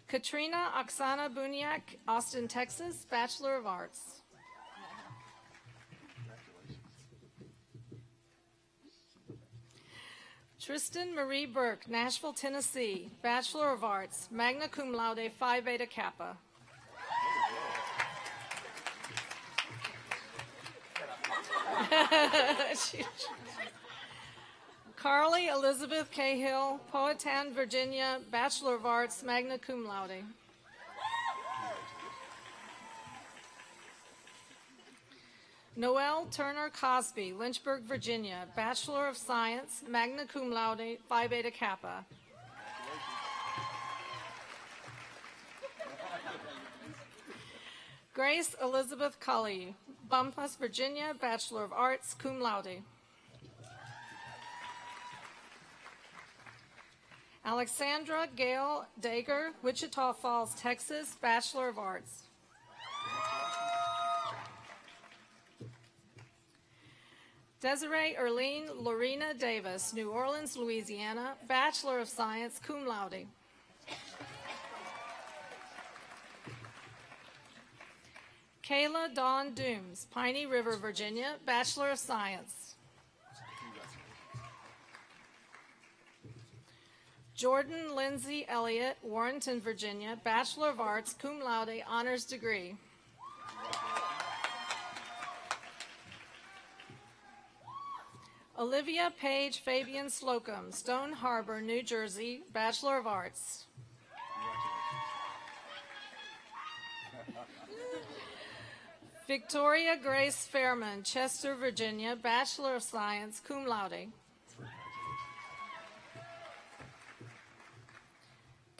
Katrina Oksana Buniak, Austin, Texas, Bachelor of Arts. Tristan Marie Burke, Nashville, Tennessee, Bachelor of Arts, magna cum laude, Phi Beta Kappa. Carly Elizabeth Cahill, Powhatan, Virginia, Bachelor of Arts, magna cum laude. Noelle Turner Cosby, Lynchburg, Virginia, Bachelor of Science, magna cum laude, Phi Beta Kappa. Grace Elizabeth Cully, Bumpus, Virginia, Bachelor of Arts, cum laude. Alexandra Gail Dager, Wichita Falls, Texas, Bachelor of Arts. Desiree Erlene Lorena Davis, New Orleans, Louisiana, Bachelor of Science, cum laude. Kayla Dawn Dooms, Piney River, Virginia, Bachelor of Science. Jordan Lindsay Elliott, Warrenton, Virginia, Bachelor of Arts, cum laude, honors degree. Olivia Page Fabian Slocum, Stone Harbor, New Jersey, Bachelor of Arts. Victoria Grace Fairman, Chester, Virginia, Bachelor of Science, cum laude.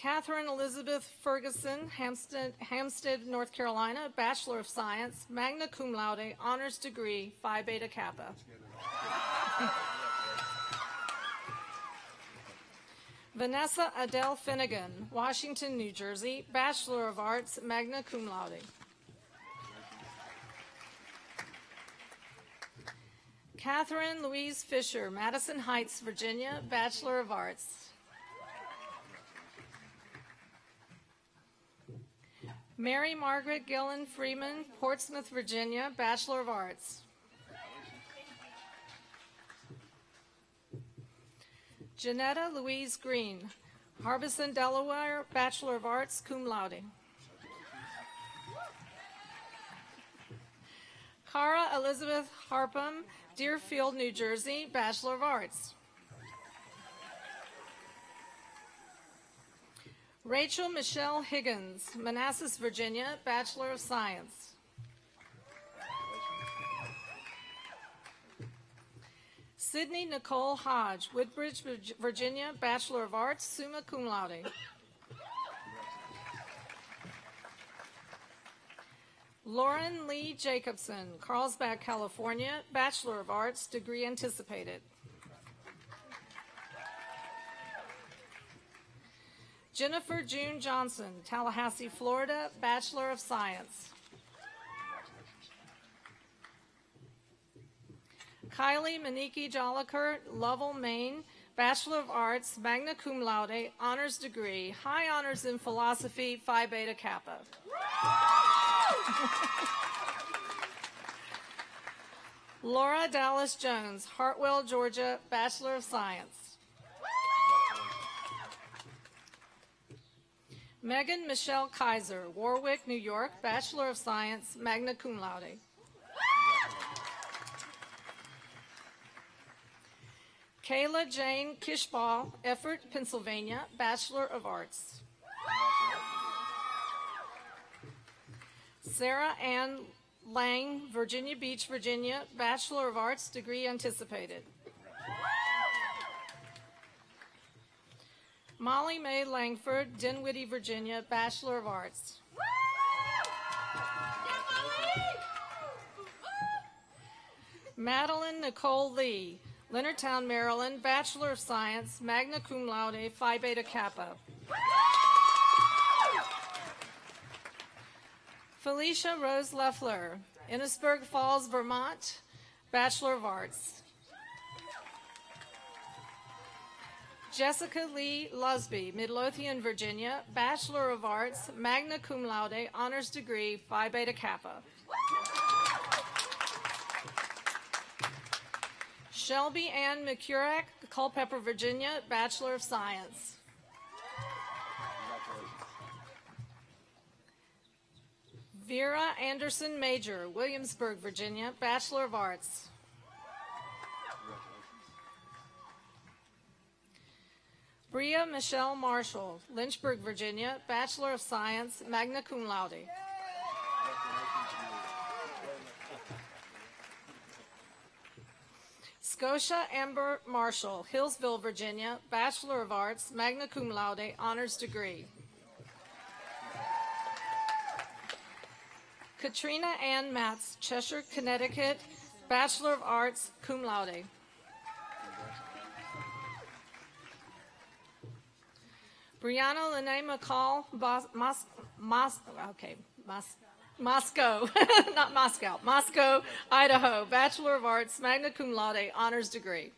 Kathryn Elizabeth Ferguson, Hampstead, North Carolina, Bachelor of Science, magna cum laude, honors degree, Phi Beta Kappa. Vanessa Adele Finnegan, Washington, New Jersey, Bachelor of Arts, magna cum laude. Catherine Louise Fisher, Madison Heights, Virginia, Bachelor of Arts. Mary Margaret Gillen Freeman, Portsmouth, Virginia, Bachelor of Arts. Janetta Louise Green, Harbison, Delaware, Bachelor of Arts, cum laude. Cara Elizabeth Harpham, Deerfield, New Jersey, Bachelor of Arts. Rachel Michelle Higgins, Manassas, Virginia, Bachelor of Science. Sydney Nicole Hodge, Woodbridge, Virginia, Bachelor of Arts, summa cum laude. Lauren Lee Jacobson, Carlsbad, California, Bachelor of Arts, degree anticipated. Jennifer June Johnson, Tallahassee, Florida, Bachelor of Science. Kylie Maniki Jolliker, Lovell, Maine, Bachelor of Arts, magna cum laude, honors degree, high honors in philosophy, Phi Beta Kappa. Laura Dallas Jones, Hartwell, Georgia, Bachelor of Science. Megan Michelle Kaiser, Warwick, New York, Bachelor of Science, magna cum laude. Kayla Jane Kishbaugh, Effort, Pennsylvania, Bachelor of Arts. Sarah Ann Lang, Virginia Beach, Virginia, Bachelor of Arts, degree anticipated. Molly Mae Langford, Dinwiddie, Virginia, Bachelor of Arts. Madeline Nicole Lee, Leonardtown, Maryland, Bachelor of Science, magna cum laude, Phi Beta Kappa. Felicia Rose Leffler, Innisburg Falls, Vermont, Bachelor of Arts. Jessica Lee Lusby, Midlothian, Virginia, Bachelor of Arts, magna cum laude, honors degree, Phi Beta Kappa. Shelby Ann McCurrack, Culpeper, Virginia, Bachelor of Science. Vera Anderson Major, Williamsburg, Virginia, Bachelor of Arts. Bria Michelle Marshall, Lynchburg, Virginia, Bachelor of Science, magna cum laude. Scotia Amber Marshall, Hillsville, Virginia, Bachelor of Arts, magna cum laude, honors degree. Katrina Ann Matz, Cheshire, Connecticut, Bachelor of Arts, cum laude. Brianna Lene McCall, Moscow, not Moscow, Moscow, Idaho, Bachelor of Arts, magna cum laude, honors degree.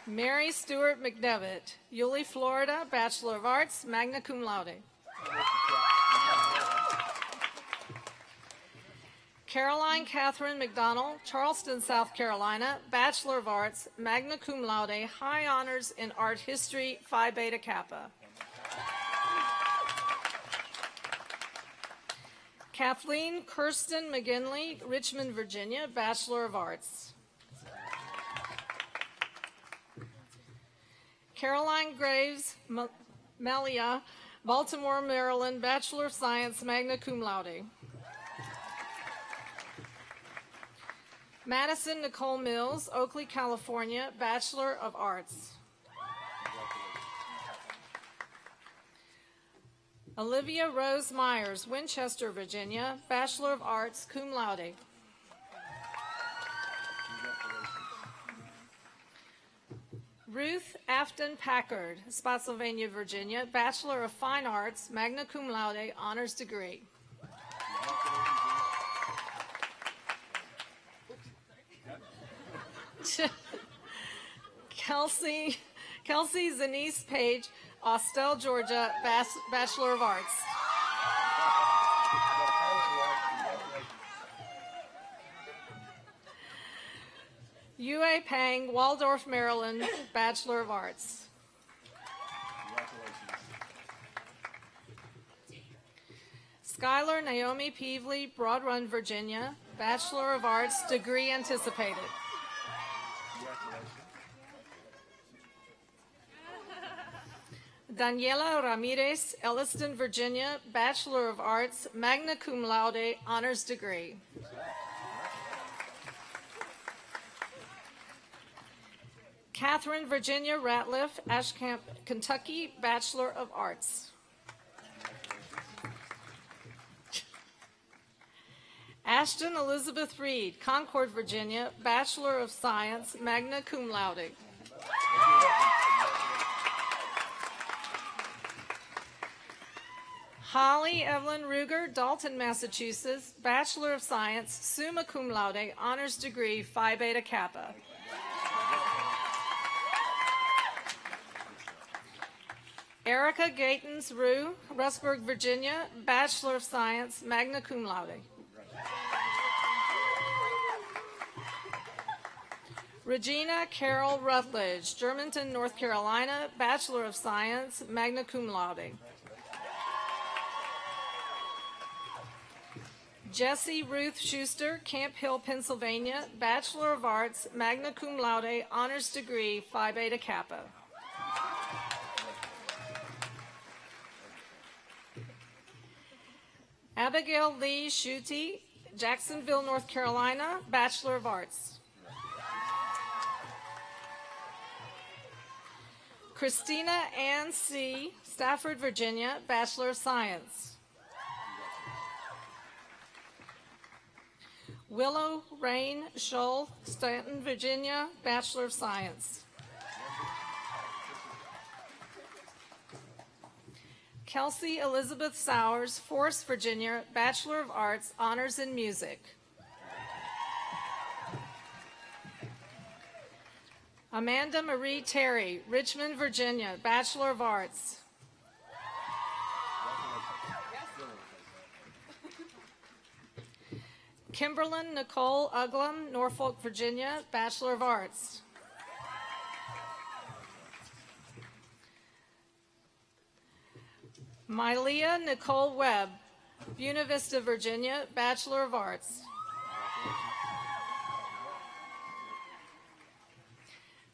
Mary Stewart McDevitt, Yulee, Florida, Bachelor of Arts, magna cum laude. Caroline Catherine McDonald, Charleston, South Carolina, Bachelor of Arts, magna cum laude, high honors in art history, Phi Beta Kappa. Kathleen Kirsten McGinley, Richmond, Virginia, Bachelor of Arts. Caroline Graves Melia, Baltimore, Maryland, Bachelor of Science, magna cum laude. Madison Nicole Mills, Oakley, California, Bachelor of Arts. Olivia Rose Myers, Winchester, Virginia, Bachelor of Arts, cum laude. Ruth Afton Packard, Spotsylvania, Virginia, Bachelor of Fine Arts, magna cum laude, honors degree. Kelsey Zenise Page, Austell, Georgia, Bachelor of Arts. Yue Pang, Waldorf, Maryland, Bachelor of Arts. Skylar Naomi Peevely, Broad Run, Virginia, Bachelor of Arts, degree anticipated. Daniela Ramirez, Elliston, Virginia, Bachelor of Arts, magna cum laude, honors degree. Kathryn Virginia Ratliff, Ashcamp, Kentucky, Bachelor of Arts. Ashton Elizabeth Reed, Concord, Virginia, Bachelor of Science, magna cum laude. Holly Evelyn Ruger, Dalton, Massachusetts, Bachelor of Science, summa cum laude, honors degree, Phi Beta Kappa. Erica Gatens Rue, Rustburg, Virginia, Bachelor of Science, magna cum laude. Regina Carol Rutledge, Germantown, North Carolina, Bachelor of Science, magna cum laude. Jessie Ruth Schuster, Camp Hill, Pennsylvania, Bachelor of Arts, magna cum laude, honors degree, Phi Beta Kappa. Abigail Lee Schutte, Jacksonville, North Carolina, Bachelor of Arts. Christina Ann C., Stafford, Virginia, Bachelor of Science. Willow Rain Scholl, Stanton, Virginia, Bachelor of Science. Kelsey Elizabeth Sowers, Forest, Virginia, Bachelor of Arts, honors in music. Amanda Marie Terry, Richmond, Virginia, Bachelor of Arts. Kimberlyn Nicole Uglum, Norfolk, Virginia, Bachelor of Arts. Mylea Nicole Webb, Buena Vista, Virginia, Bachelor of Arts.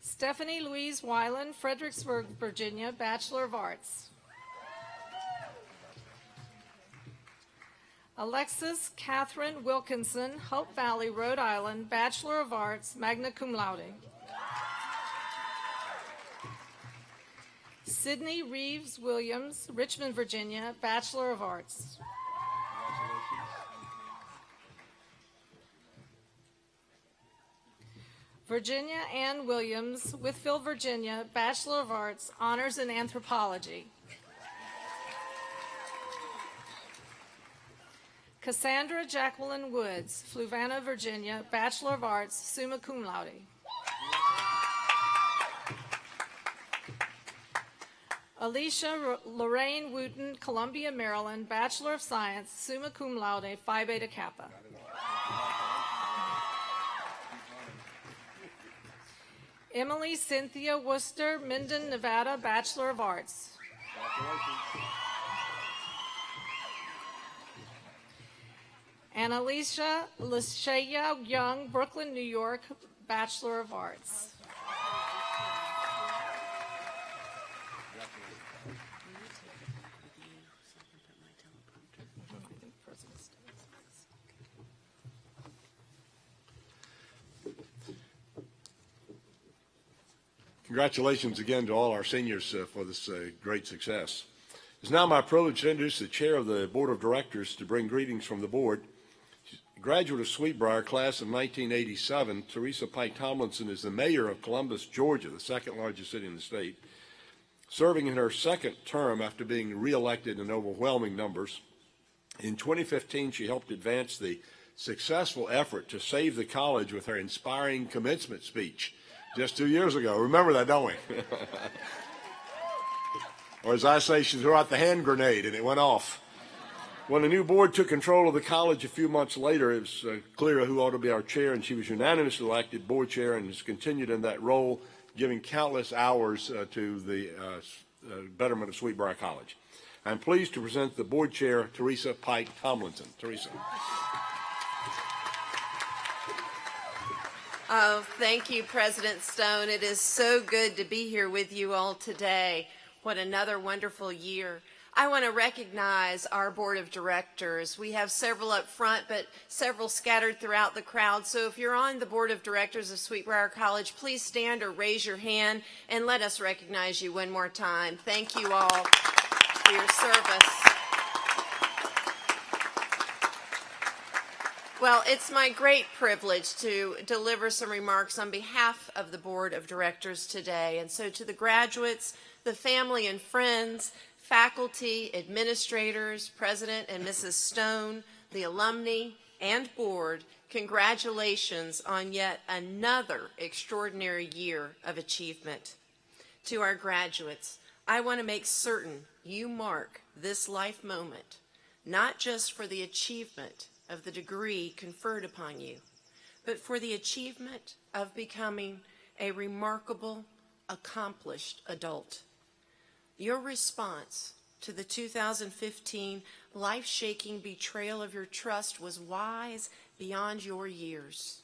Stephanie Louise Weiland, Fredericksburg, Virginia, Bachelor of Arts. Alexis Catherine Wilkinson, Hope Valley, Rhode Island, Bachelor of Arts, magna cum laude. Sydney Reeves Williams, Richmond, Virginia, Bachelor of Arts. Virginia Ann Williams, Withfield, Virginia, Bachelor of Arts, honors in anthropology. Cassandra Jacqueline Woods, Fluvanna, Virginia, Bachelor of Arts, summa cum laude. Alicia Lorraine Wooten, Columbia, Maryland, Bachelor of Science, summa cum laude, Phi Beta Kappa. Emily Cynthia Worcester, Minden, Nevada, Bachelor of Arts. Annalisa Lashaya Young, Brooklyn, New York, Bachelor of Arts. Congratulations again to all our seniors for this great success. It's now my privilege to introduce the chair of the Board of Directors to bring greetings from the board. Graduate of Sweetbriar, class of 1987, Teresa Pike Tomlinson is the mayor of Columbus, Georgia, the second largest city in the state, serving in her second term after being reelected in overwhelming numbers. In 2015, she helped advance the successful effort to save the college with her inspiring commencement speech just 2 years ago. Remember that, don't we? Or as I say, she threw out the hand grenade and it went off. When the new board took control of the college a few months later, it was clear who ought to be our chair, and she was unanimously elected board chair and has continued in that role, giving countless hours to the betterment of Sweetbriar College. I'm pleased to present the board chair, Teresa Pike Tomlinson. Teresa. Oh, thank you, President Stone. It is so good to be here with you all today. What another wonderful year. I want to recognize our board of directors. We have several up front, but several scattered throughout the crowd. So if you're on the board of directors of Sweetbriar College, please stand or raise your hand and let us recognize you one more time. Thank you all for your service. Well, it's my great privilege to deliver some remarks on behalf of the board of directors today. And so to the graduates, the family and friends, faculty, administrators, President and Mrs. Stone, the alumni, and board, congratulations on yet another extraordinary year of achievement. To our graduates, I want to make certain you mark this life moment, not just for the achievement of the degree conferred upon you, but for the achievement of becoming a remarkable, accomplished adult. Your response to the 2015 life-shaking betrayal of your trust was wise beyond your years.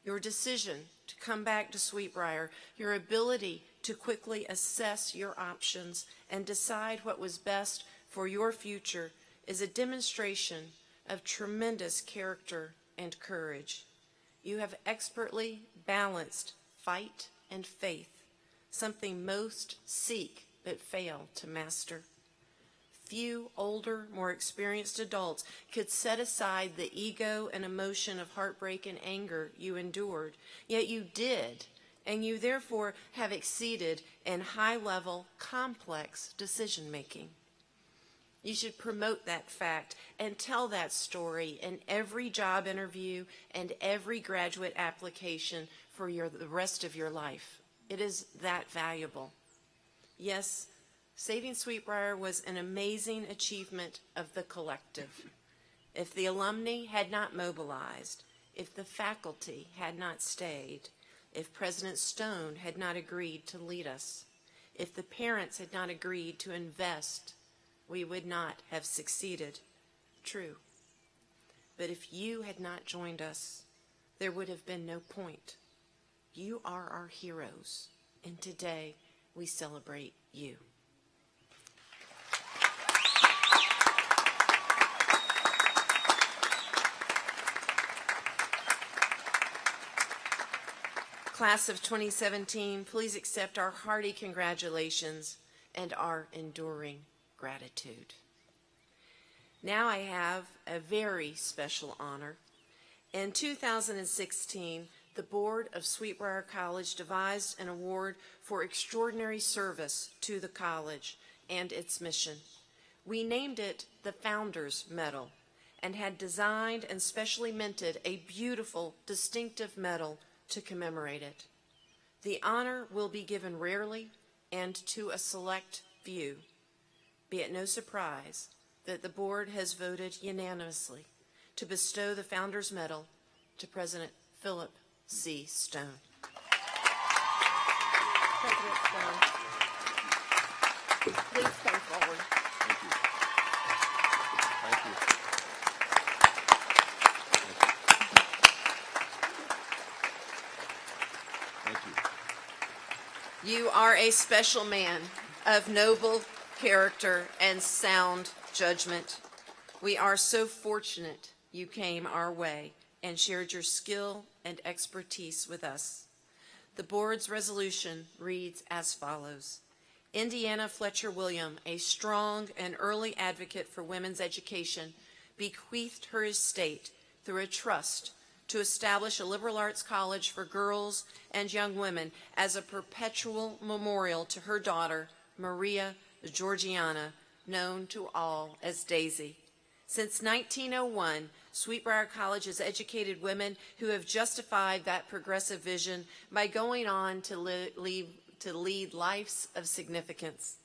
Your decision to come back to Sweetbriar, your ability to quickly assess your options and decide what was best for your future is a demonstration of tremendous character and courage. You have expertly balanced fight and faith, something most seek but fail to master. Few older, more experienced adults could set aside the ego and emotion of heartbreak and anger you endured, yet you did, and you therefore have exceeded in high-level, complex decision-making. You should promote that fact and tell that story in every job interview and every graduate application for the rest of your life. It is that valuable. Yes, saving Sweetbriar was an amazing achievement of the collective. If the alumni had not mobilized, if the faculty had not stayed, if President Stone had not agreed to lead us, if the parents had not agreed to invest, we would not have succeeded. True. But if you had not joined us, there would have been no point. You are our heroes, and today we celebrate you. Class of 2017, please accept our hearty congratulations and our enduring gratitude. Now I have a very special honor. In 2016, the board of Sweetbriar College devised an award for extraordinary service to the college and its mission. We named it the Founders Medal and had designed and specially minted a beautiful, distinctive medal to commemorate it. The honor will be given rarely and to a select few. Be it no surprise that the board has voted unanimously to bestow the Founders Medal to President Phillip C. Stone. President Stone, please come forward. Thank you. Thank you. Thank you. You are a special man of noble character and sound judgment. We are so fortunate you came our way and shared your skill and expertise with us. The board's resolution reads as follows. Indiana Fletcher William, a strong and early advocate for women's education, bequeathed her estate through a trust to establish a liberal arts college for girls and young women as a perpetual memorial to her daughter, Maria Georgiana, known to all as Daisy. Since 1901, Sweetbriar College has educated women who have justified that progressive vision by going on to lead lives of significance.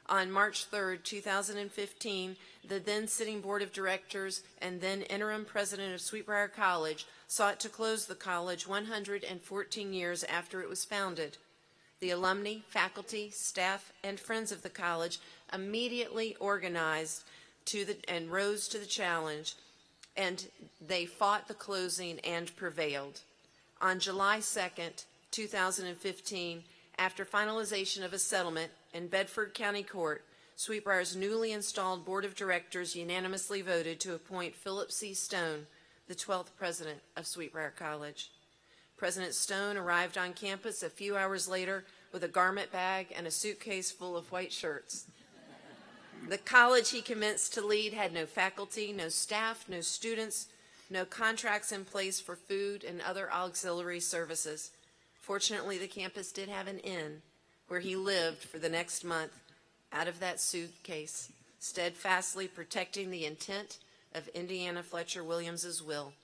On March 3, 2015, the then sitting board of directors and then interim president of Sweetbriar College sought to close the college 114 years after it was founded. The alumni, faculty, staff, and friends of the college immediately organized and rose to the challenge, and they fought the closing and prevailed. On July 2nd, 2015, after finalization of a settlement in Bedford County Court, Sweetbriar's newly installed board of directors unanimously voted to appoint Phillip C. Stone, the 12th president of Sweetbriar College. President Stone arrived on campus a few hours later with a garment bag and a suitcase full of white shirts. The college he commenced to lead had no faculty, no staff, no students, no contracts in place for food and other auxiliary services. Fortunately, the campus did have an inn where he lived for the next month out of that suitcase, steadfastly protecting the intent of Indiana Fletcher Williams's will.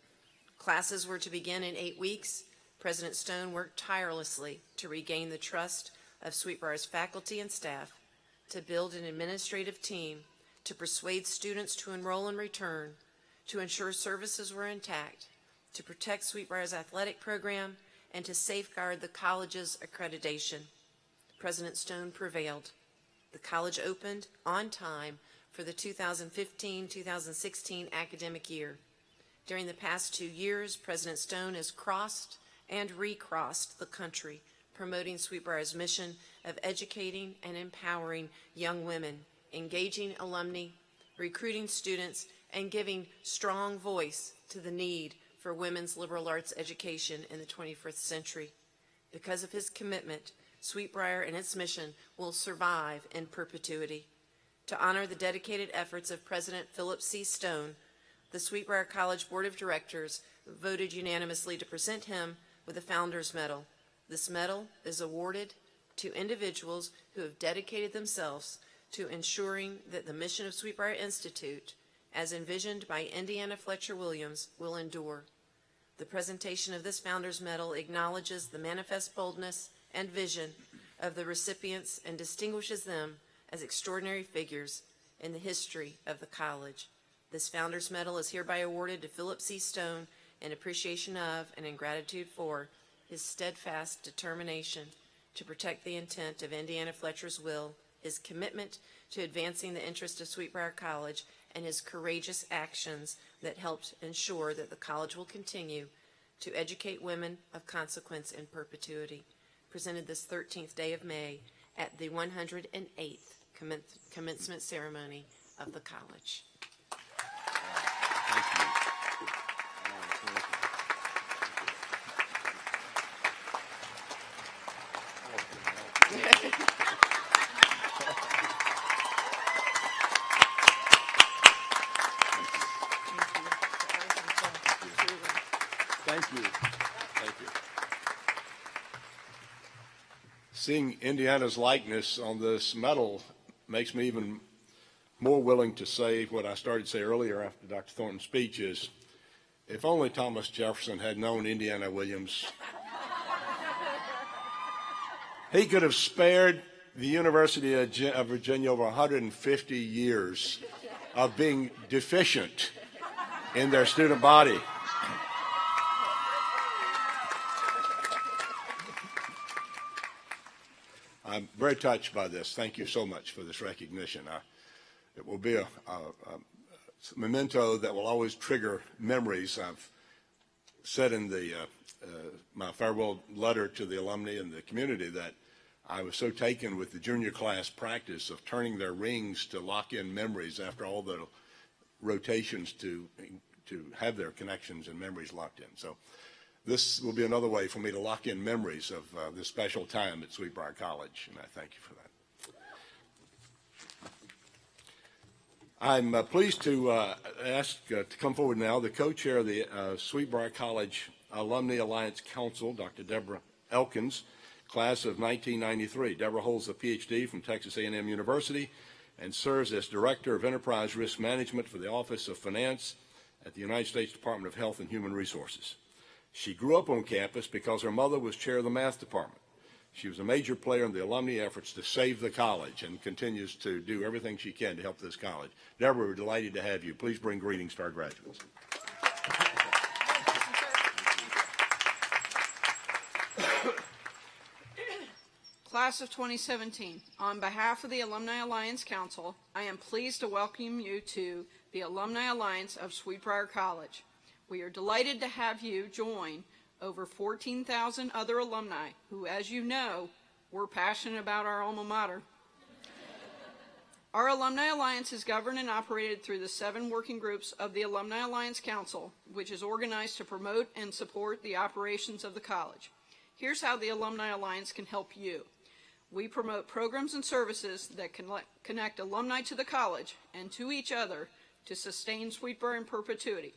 Classes were to begin in 8 weeks. President Stone worked tirelessly to regain the trust of Sweetbriar's faculty and staff, to build an administrative team, to persuade students to enroll and return, to ensure services were intact, to protect Sweetbriar's athletic program, and to safeguard the college's accreditation. President Stone prevailed. The college opened on time for the 2015-2016 academic year. During the past 2 years, President Stone has crossed and recrossed the country, promoting Sweetbriar's mission of educating and empowering young women, engaging alumni, recruiting students, and giving strong voice to the need for women's liberal arts education in the 21st century. Because of his commitment, Sweetbriar and its mission will survive in perpetuity. To honor the dedicated efforts of President Phillip C. Stone, the Sweetbriar College Board of Directors voted unanimously to present him with a Founder's Medal. This medal is awarded to individuals who have dedicated themselves to ensuring that the mission of Sweetbriar Institute, as envisioned by Indiana Fletcher Williams, will endure. The presentation of this Founder's Medal acknowledges the manifest boldness and vision of the recipients and distinguishes them as extraordinary figures in the history of the college. This Founder's Medal is hereby awarded to Phillip C. Stone in appreciation of and in gratitude for his steadfast determination to protect the intent of Indiana Fletcher's will, his commitment to advancing the interest of Sweetbriar College, and his courageous actions that helped ensure that the college will continue to educate women of consequence in perpetuity. Presented this 13th day of May at the 108th Commencement Ceremony of the college. Thank you. Thank you. Thank you. Seeing Indiana's likeness on this medal makes me even more willing to say what I started to say earlier after Dr. Thornton's speech is, if only Thomas Jefferson had known Indiana Williams, he could have spared the University of Virginia over 150 years of being deficient in their student body. I'm very touched by this. Thank you so much for this recognition. It will be a memento that will always trigger memories. I've said in my farewell letter to the alumni and the community that I was so taken with the junior class practice of turning their rings to lock in memories after all the rotations to have their connections and memories locked in. So this will be another way for me to lock in memories of this special time at Sweetbriar College, and I thank you for that. I'm pleased to ask to come forward now the co-chair of the Sweet Briar College Alumni Alliance Council, Dr. Deborah Elkins, class of 1993. Deborah holds a PhD from Texas A&M University and serves as Director of Enterprise Risk Management for the Office of Finance at the United States Department of Health and Human Resources. She grew up on campus because her mother was chair of the math department. She was a major player in the alumni efforts to save the college and continues to do everything she can to help this college. Deborah, we're delighted to have you. Please bring greetings to our graduates. Class of 2017, on behalf of the Alumni Alliance Council, I am pleased to welcome you to the Alumni Alliance of Sweet Briar College. We are delighted to have you join over 14,000 other alumni who, as you know, we're passionate about our alma mater. Our Alumni Alliance is governed and operated through the 7 working groups of the Alumni Alliance Council, which is organized to promote and support the operations of the college. Here's how the Alumni Alliance can help you. We promote programs and services that connect alumni to the college and to each other to sustain Sweet Briar in perpetuity.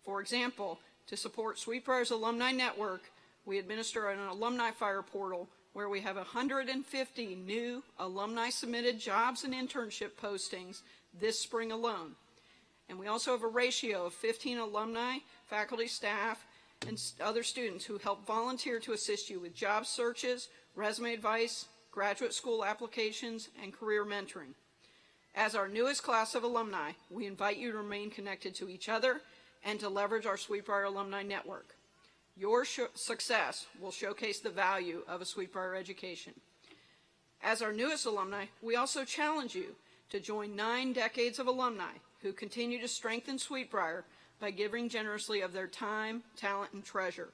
For example, to support Sweet Briar's alumni network, we administer an alumni fire portal where we have 150 new alumni-submitted jobs and internship postings this spring alone. And we also have a ratio of 15 alumni, faculty, staff, and other students who help volunteer to assist you with job searches, resume advice, graduate school applications, and career mentoring. As our newest class of alumni, we invite you to remain connected to each other and to leverage our Sweet Briar Alumni Network. Your success will showcase the value of a Sweet Briar education. As our newest alumni, we also challenge you to join 9 decades of alumni who continue to strengthen Sweet Briar by giving generously of their time, talent, and treasure.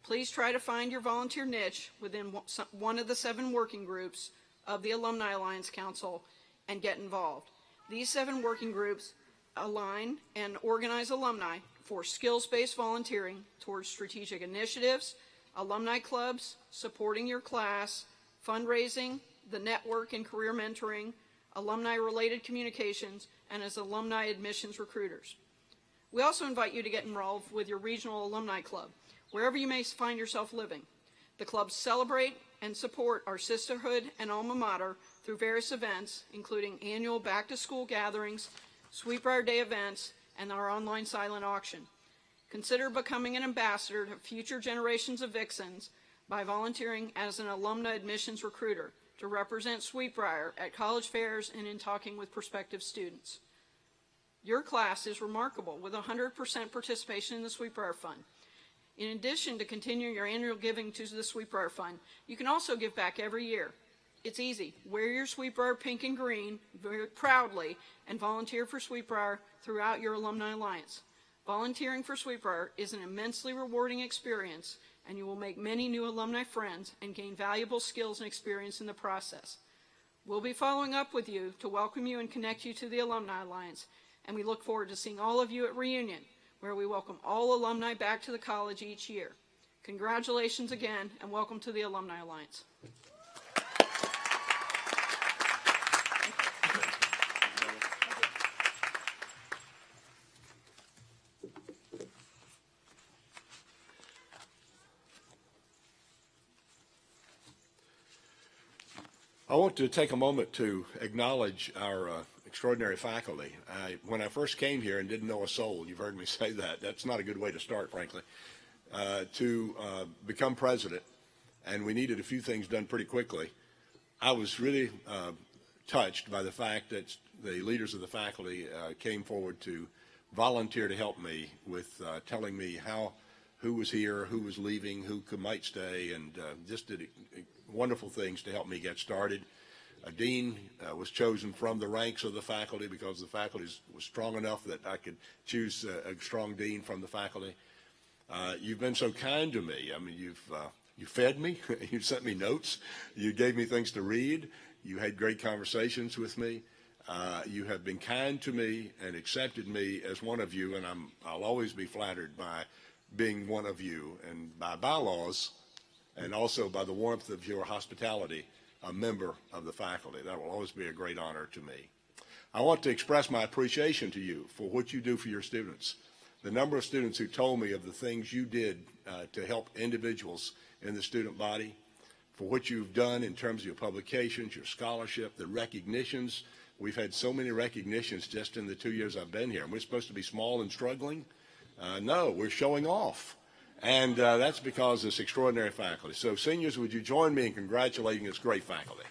Please try to find your volunteer niche within one of the 7 working groups of the Alumni Alliance Council and get involved. These 7 working groups align and organize alumni for skills-based volunteering towards strategic initiatives, alumni clubs, supporting your class, fundraising, the network and career mentoring, alumni-related communications, and as alumni admissions recruiters. We also invite you to get involved with your regional alumni club, wherever you may find yourself living. The clubs celebrate and support our sisterhood and alma mater through various events, including annual back-to-school gatherings, Sweet Briar Day events, and our online silent auction. Consider becoming an ambassador to future generations of Vixens by volunteering as an alumni admissions recruiter to represent Sweet Briar at college fairs and in talking with prospective students. Your class is remarkable with 100% participation in the Sweet Briar Fund. In addition to continuing your annual giving to the Sweet Briar Fund, you can also give back every year. It's easy. Wear your Sweet Briar pink and green very proudly and volunteer for Sweet Briar throughout your Alumni Alliance. Volunteering for Sweet Briar is an immensely rewarding experience, and you will make many new alumni friends and gain valuable skills and experience in the process. We'll be following up with you to welcome you and connect you to the Alumni Alliance, and we look forward to seeing all of you at Reunion, where we welcome all alumni back to the college each year. Congratulations again, and welcome to the Alumni Alliance. I want to take a moment to acknowledge our extraordinary faculty. When I first came here and didn't know a soul, you've heard me say that. That's not a good way to start, frankly. To become president, and we needed a few things done pretty quickly. I was really touched by the fact that the leaders of the faculty came forward to volunteer to help me with telling me who was here, who was leaving, who might stay, and just did wonderful things to help me get started. A dean was chosen from the ranks of the faculty because the faculty was strong enough that I could choose a strong dean from the faculty. You've been so kind to me. I mean, you fed me, you sent me notes, you gave me things to read, you had great conversations with me. You have been kind to me and accepted me as one of you, and I'll always be flattered by being one of you, and by bylaws, and also by the warmth of your hospitality, a member of the faculty. That will always be a great honor to me. I want to express my appreciation to you for what you do for your students. The number of students who told me of the things you did to help individuals in the student body, for what you've done in terms of your publications, your scholarship, the recognitions. We've had so many recognitions just in the 2 years I've been here. And we're supposed to be small and struggling? No, we're showing off. And that's because of this extraordinary faculty. So seniors, would you join me in congratulating this great faculty?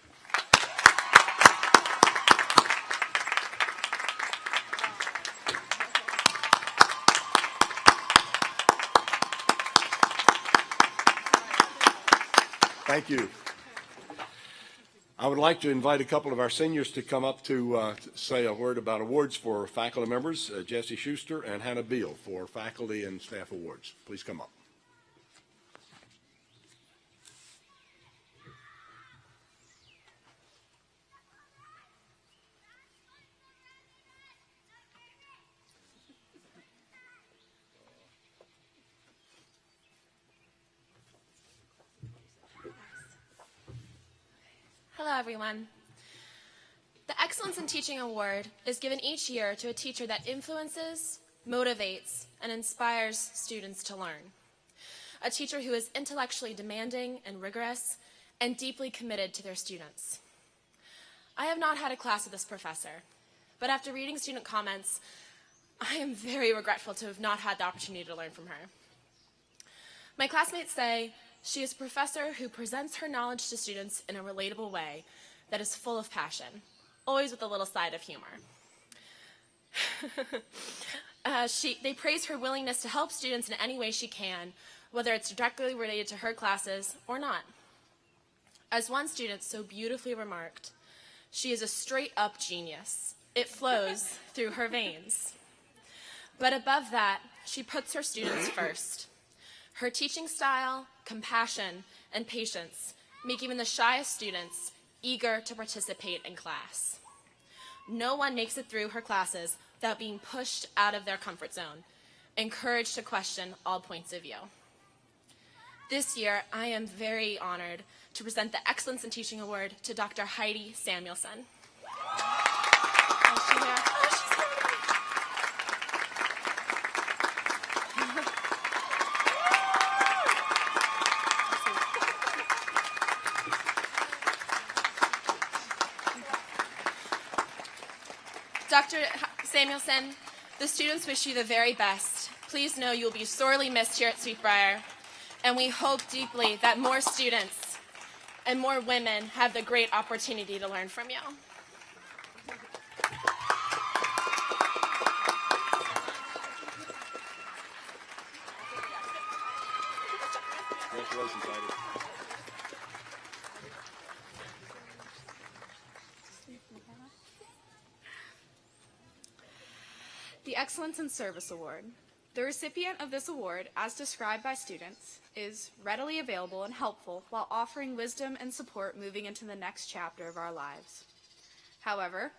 Thank you. I would like to invite a couple of our seniors to come up to say a word about awards for faculty members, Jesse Schuster and Hannah Beal, for faculty and staff awards. Please come up. Hello, everyone. The Excellence in Teaching Award is given each year to a teacher that influences, motivates, and inspires students to learn. A teacher who is intellectually demanding and rigorous and deeply committed to their students. I have not had a class with this professor, but after reading student comments, I am very regretful to have not had the opportunity to learn from her. My classmates say she is a professor who presents her knowledge to students in a relatable way that is full of passion, always with a little side of humor. They praise her willingness to help students in any way she can, whether it's directly related to her classes or not. As one student so beautifully remarked, she is a straight-up genius. It flows through her veins. But above that, she puts her students first. Her teaching style, compassion, and patience make even the shyest students eager to participate in class. No one makes it through her classes without being pushed out of their comfort zone, encouraged to question all points of view. This year, I am very honored to present the Excellence in Teaching Award to Dr. Heidi Samuelson. Is she here? Oh, she's here. Dr. Samuelson, the students wish you the very best. Please know you will be sorely missed here at Sweetbriar, and we hope deeply that more students and more women have the great opportunity to learn from you. Congratulations, Heidi. The Excellence in Service Award. The recipient of this award, as described by students, is readily available and helpful while offering wisdom and support moving into the next chapter of our lives. However,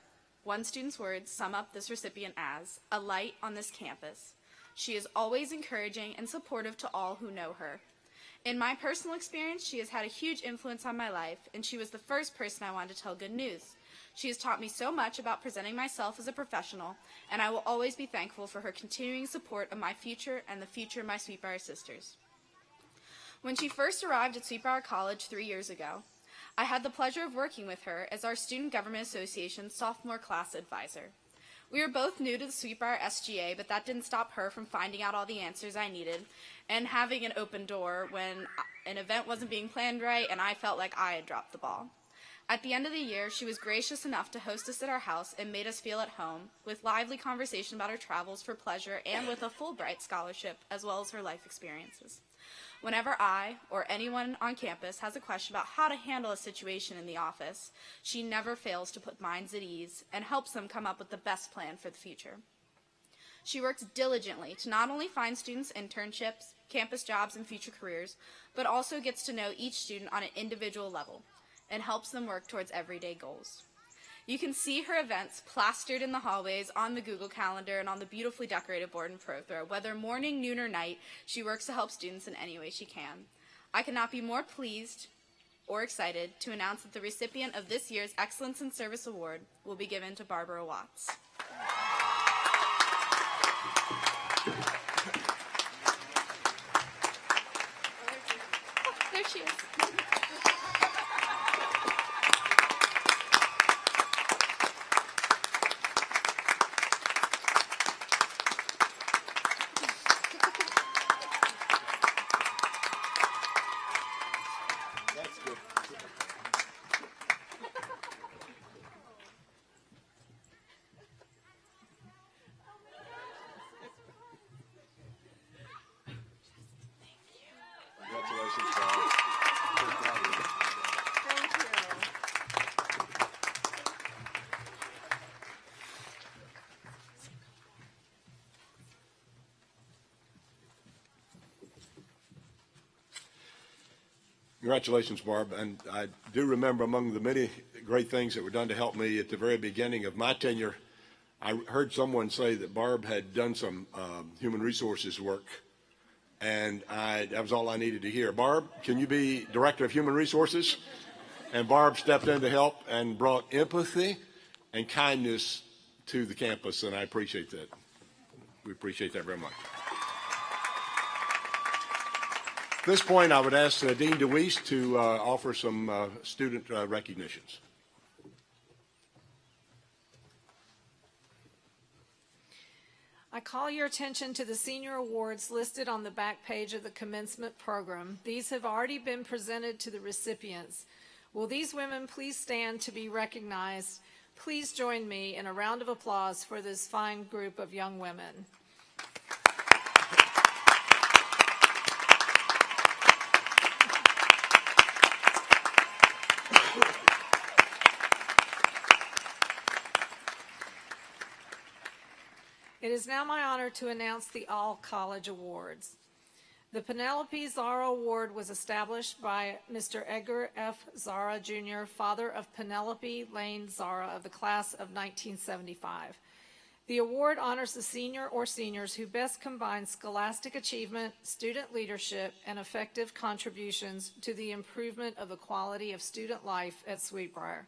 one student's words sum up this recipient as a light on this campus. She is always encouraging and supportive to all who know her. In my personal experience, she has had a huge influence on my life, and she was the first person I wanted to tell good news. She has taught me so much about presenting myself as a professional, and I will always be thankful for her continuing support of my future and the future of my Sweetbriar sisters. When she first arrived at Briar College 3 years ago, I had the pleasure of working with her as our Student Government Association sophomore class advisor. We were both new to the Sweetbriar SGA, but that didn't stop her from finding out all the answers I needed and having an open door when an event wasn't being planned right and I felt like I had dropped the ball. At the end of the year, she was gracious enough to host us at our house and made us feel at home, with lively conversation about her travels for pleasure and with a Fulbright scholarship, as well as her life experiences. Whenever I or anyone on campus has a question about how to handle a situation in the office, she never fails to put minds at ease and helps them come up with the best plan for the future. She works diligently to not only find students internships, campus jobs, and future careers, but also gets to know each student on an individual level and helps them work towards everyday goals. You can see her events plastered in the hallways, on the Google Calendar, and on the beautifully decorated board in Prothrow. Whether morning, noon, or night, she works to help students in any way she can. I cannot be more pleased or excited to announce that the recipient of this year's Excellence in Service Award will be given to Barbara Watts. Oh, there she is. That's good. Congratulations, Bob. Thank you. Congratulations, Barb. And I do remember among the many great things that were done to help me at the very beginning of my tenure, I heard someone say that Barb had done some human resources work, and that was all I needed to hear. Barb, can you be Director of Human Resources? And Barb stepped in to help and brought empathy and kindness to the campus, and I appreciate that. We appreciate that very much. At this point, I would ask Dean DeWeese to offer some student recognitions. I call your attention to the senior awards listed on the back page of the commencement program. These have already been presented to the recipients. Will these women please stand to be recognized? Please join me in a round of applause for this fine group of young women. It is now my honor to announce the All College Awards. The Penelope Zara Award was established by Mr. Edgar F. Zara, Jr., father of Penelope Lane Zara of the class of 1975. The award honors the senior or seniors who best combine scholastic achievement, student leadership, and effective contributions to the improvement of the quality of student life at Sweetbriar.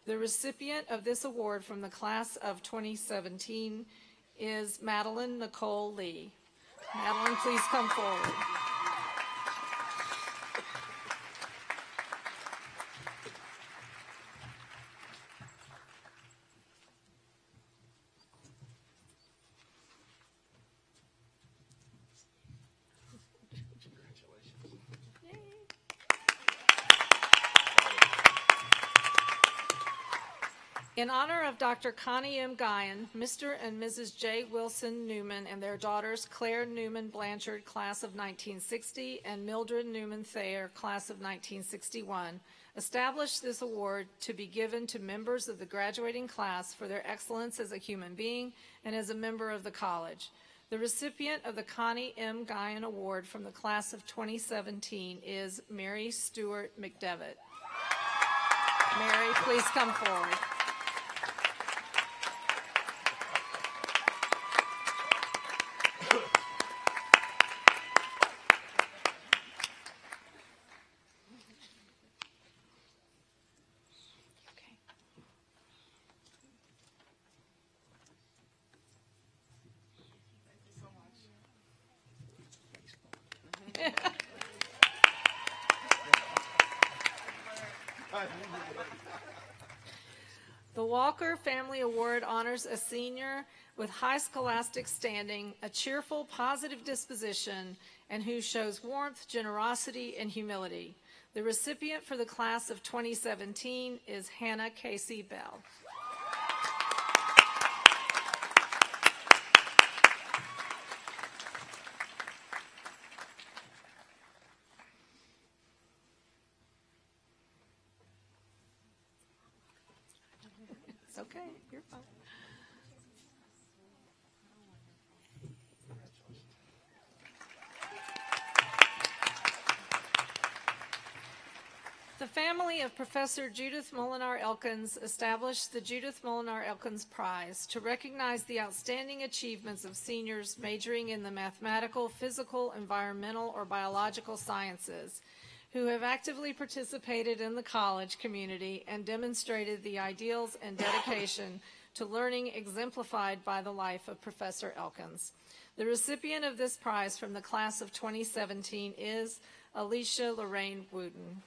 The recipient of this award from the class of 2017 is Madeline Nicole Lee. Madeline, please come forward. In honor of Dr. Connie M. Guyan, Mr. and Mrs. J. Wilson Newman and their daughters Claire Newman Blanchard, class of 1960, and Mildred Newman Thayer, class of 1961, established this award to be given to members of the graduating class for their excellence as a human being and as a member of the college. The recipient of the Connie M. Guyan Award from the class of 2017 is Mary Stewart McDevitt. Mary, please come forward. The Walker Family Award honors a senior with high scholastic standing, a cheerful, positive disposition, and who shows warmth, generosity, and humility. The recipient for the class of 2017 is Hannah Casey Bell. It's okay, you're fine. The family of Professor Judith Molinar Elkins established the Judith Molinar Elkins Prize to recognize the outstanding achievements of seniors majoring in the mathematical, physical, environmental, or biological sciences. who have actively participated in the college community and demonstrated the ideals and dedication to learning exemplified by the life of Professor Elkins. The recipient of this prize from the class of 2017 is Alicia Lorraine Wooten.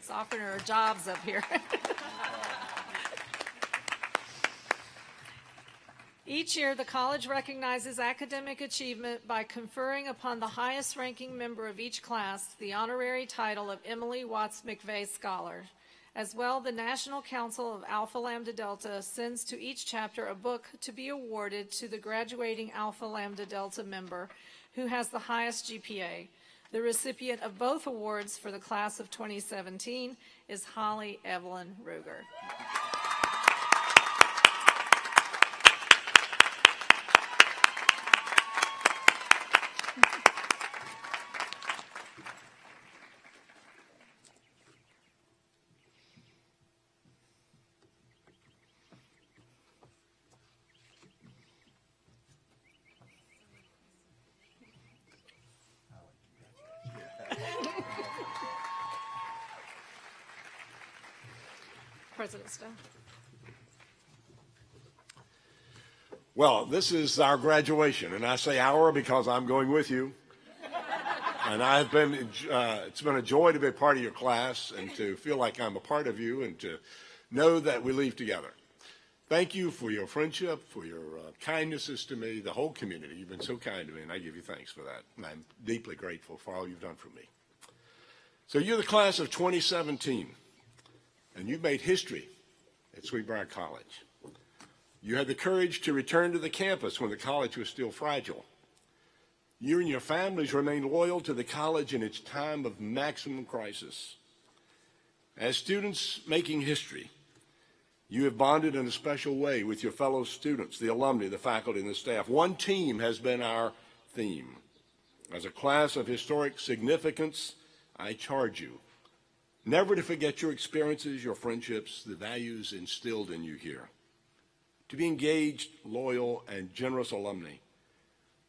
It's offering her jobs up here. Each year, the college recognizes academic achievement by conferring upon the highest-ranking member of each class the honorary title of Emily Watts McVeigh Scholar. As well, the National Council of Alpha Lambda Delta sends to each chapter a book to be awarded to the graduating Alpha Lambda Delta member who has the highest GPA. The recipient of both awards for the class of 2017 is Holly Evelyn Ruger. President Stone. Well, this is our graduation, and I say our because I'm going with you. And it's been a joy to be a part of your class and to feel like I'm a part of you and to know that we leave together. Thank you for your friendship, for your kindnesses to me, the whole community. You've been so kind to me, and I give you thanks for that. And I'm deeply grateful for all you've done for me. So you're the class of 2017, and you've made history at Briar College. You had the courage to return to the campus when the college was still fragile. You and your families remained loyal to the college in its time of maximum crisis. As students making history, you have bonded in a special way with your fellow students, the alumni, the faculty, and the staff. One team has been our theme. As a class of historic significance, I charge you never to forget your experiences, your friendships, the values instilled in you here. To be engaged, loyal, and generous alumni,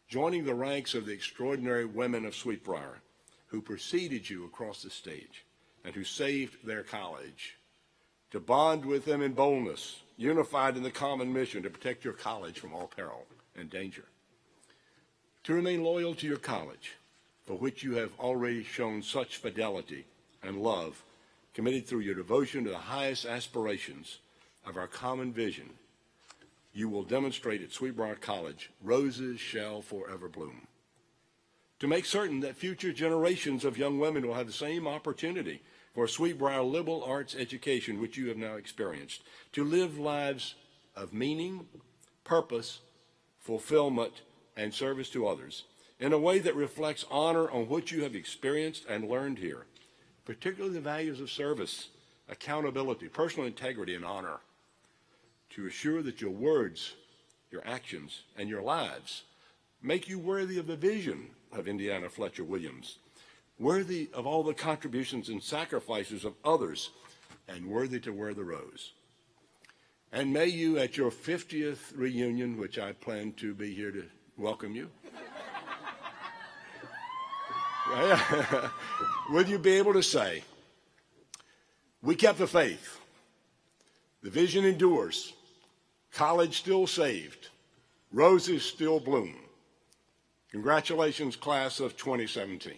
joining the ranks of the extraordinary women of Sweetbriar who preceded you across the stage and who saved their college. To bond with them in boldness, unified in the common mission to protect your college from all peril and danger. To remain loyal to your college, for which you have already shown such fidelity and love, committed through your devotion to the highest aspirations of our common vision. You will demonstrate at Sweetbriar College, roses shall forever bloom. To make certain that future generations of young women will have the same opportunity for Sweetbriar liberal arts education which you have now experienced, to live lives of meaning, purpose, fulfillment, and service to others in a way that reflects honor on what you have experienced and learned here, particularly the values of service, accountability, personal integrity, and honor, to assure that your words, your actions, and your lives make you worthy of the vision of Indiana Fletcher Williams, worthy of all the contributions and sacrifices of others, and worthy to wear the rose. And may you, at your 50th reunion, which I plan to be here to welcome you, will you be able to say, we kept the faith, the vision endures, college still saved, roses still bloom. Congratulations, class of 2017.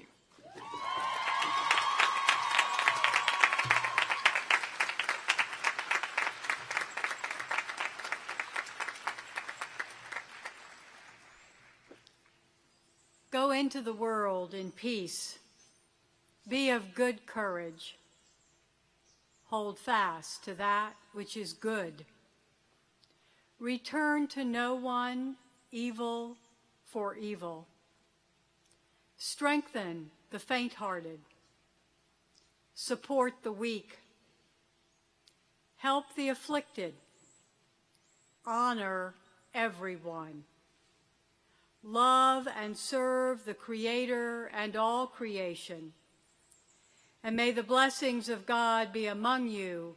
Go into the world in peace. Be of good courage. Hold fast to that which is good. Return to no one evil for evil. Strengthen the faint-hearted. Support the weak. help the afflicted, honor everyone, love and serve the Creator and all creation, and may the blessings of God be among you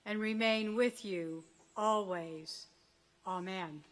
and remain with you always. Amen.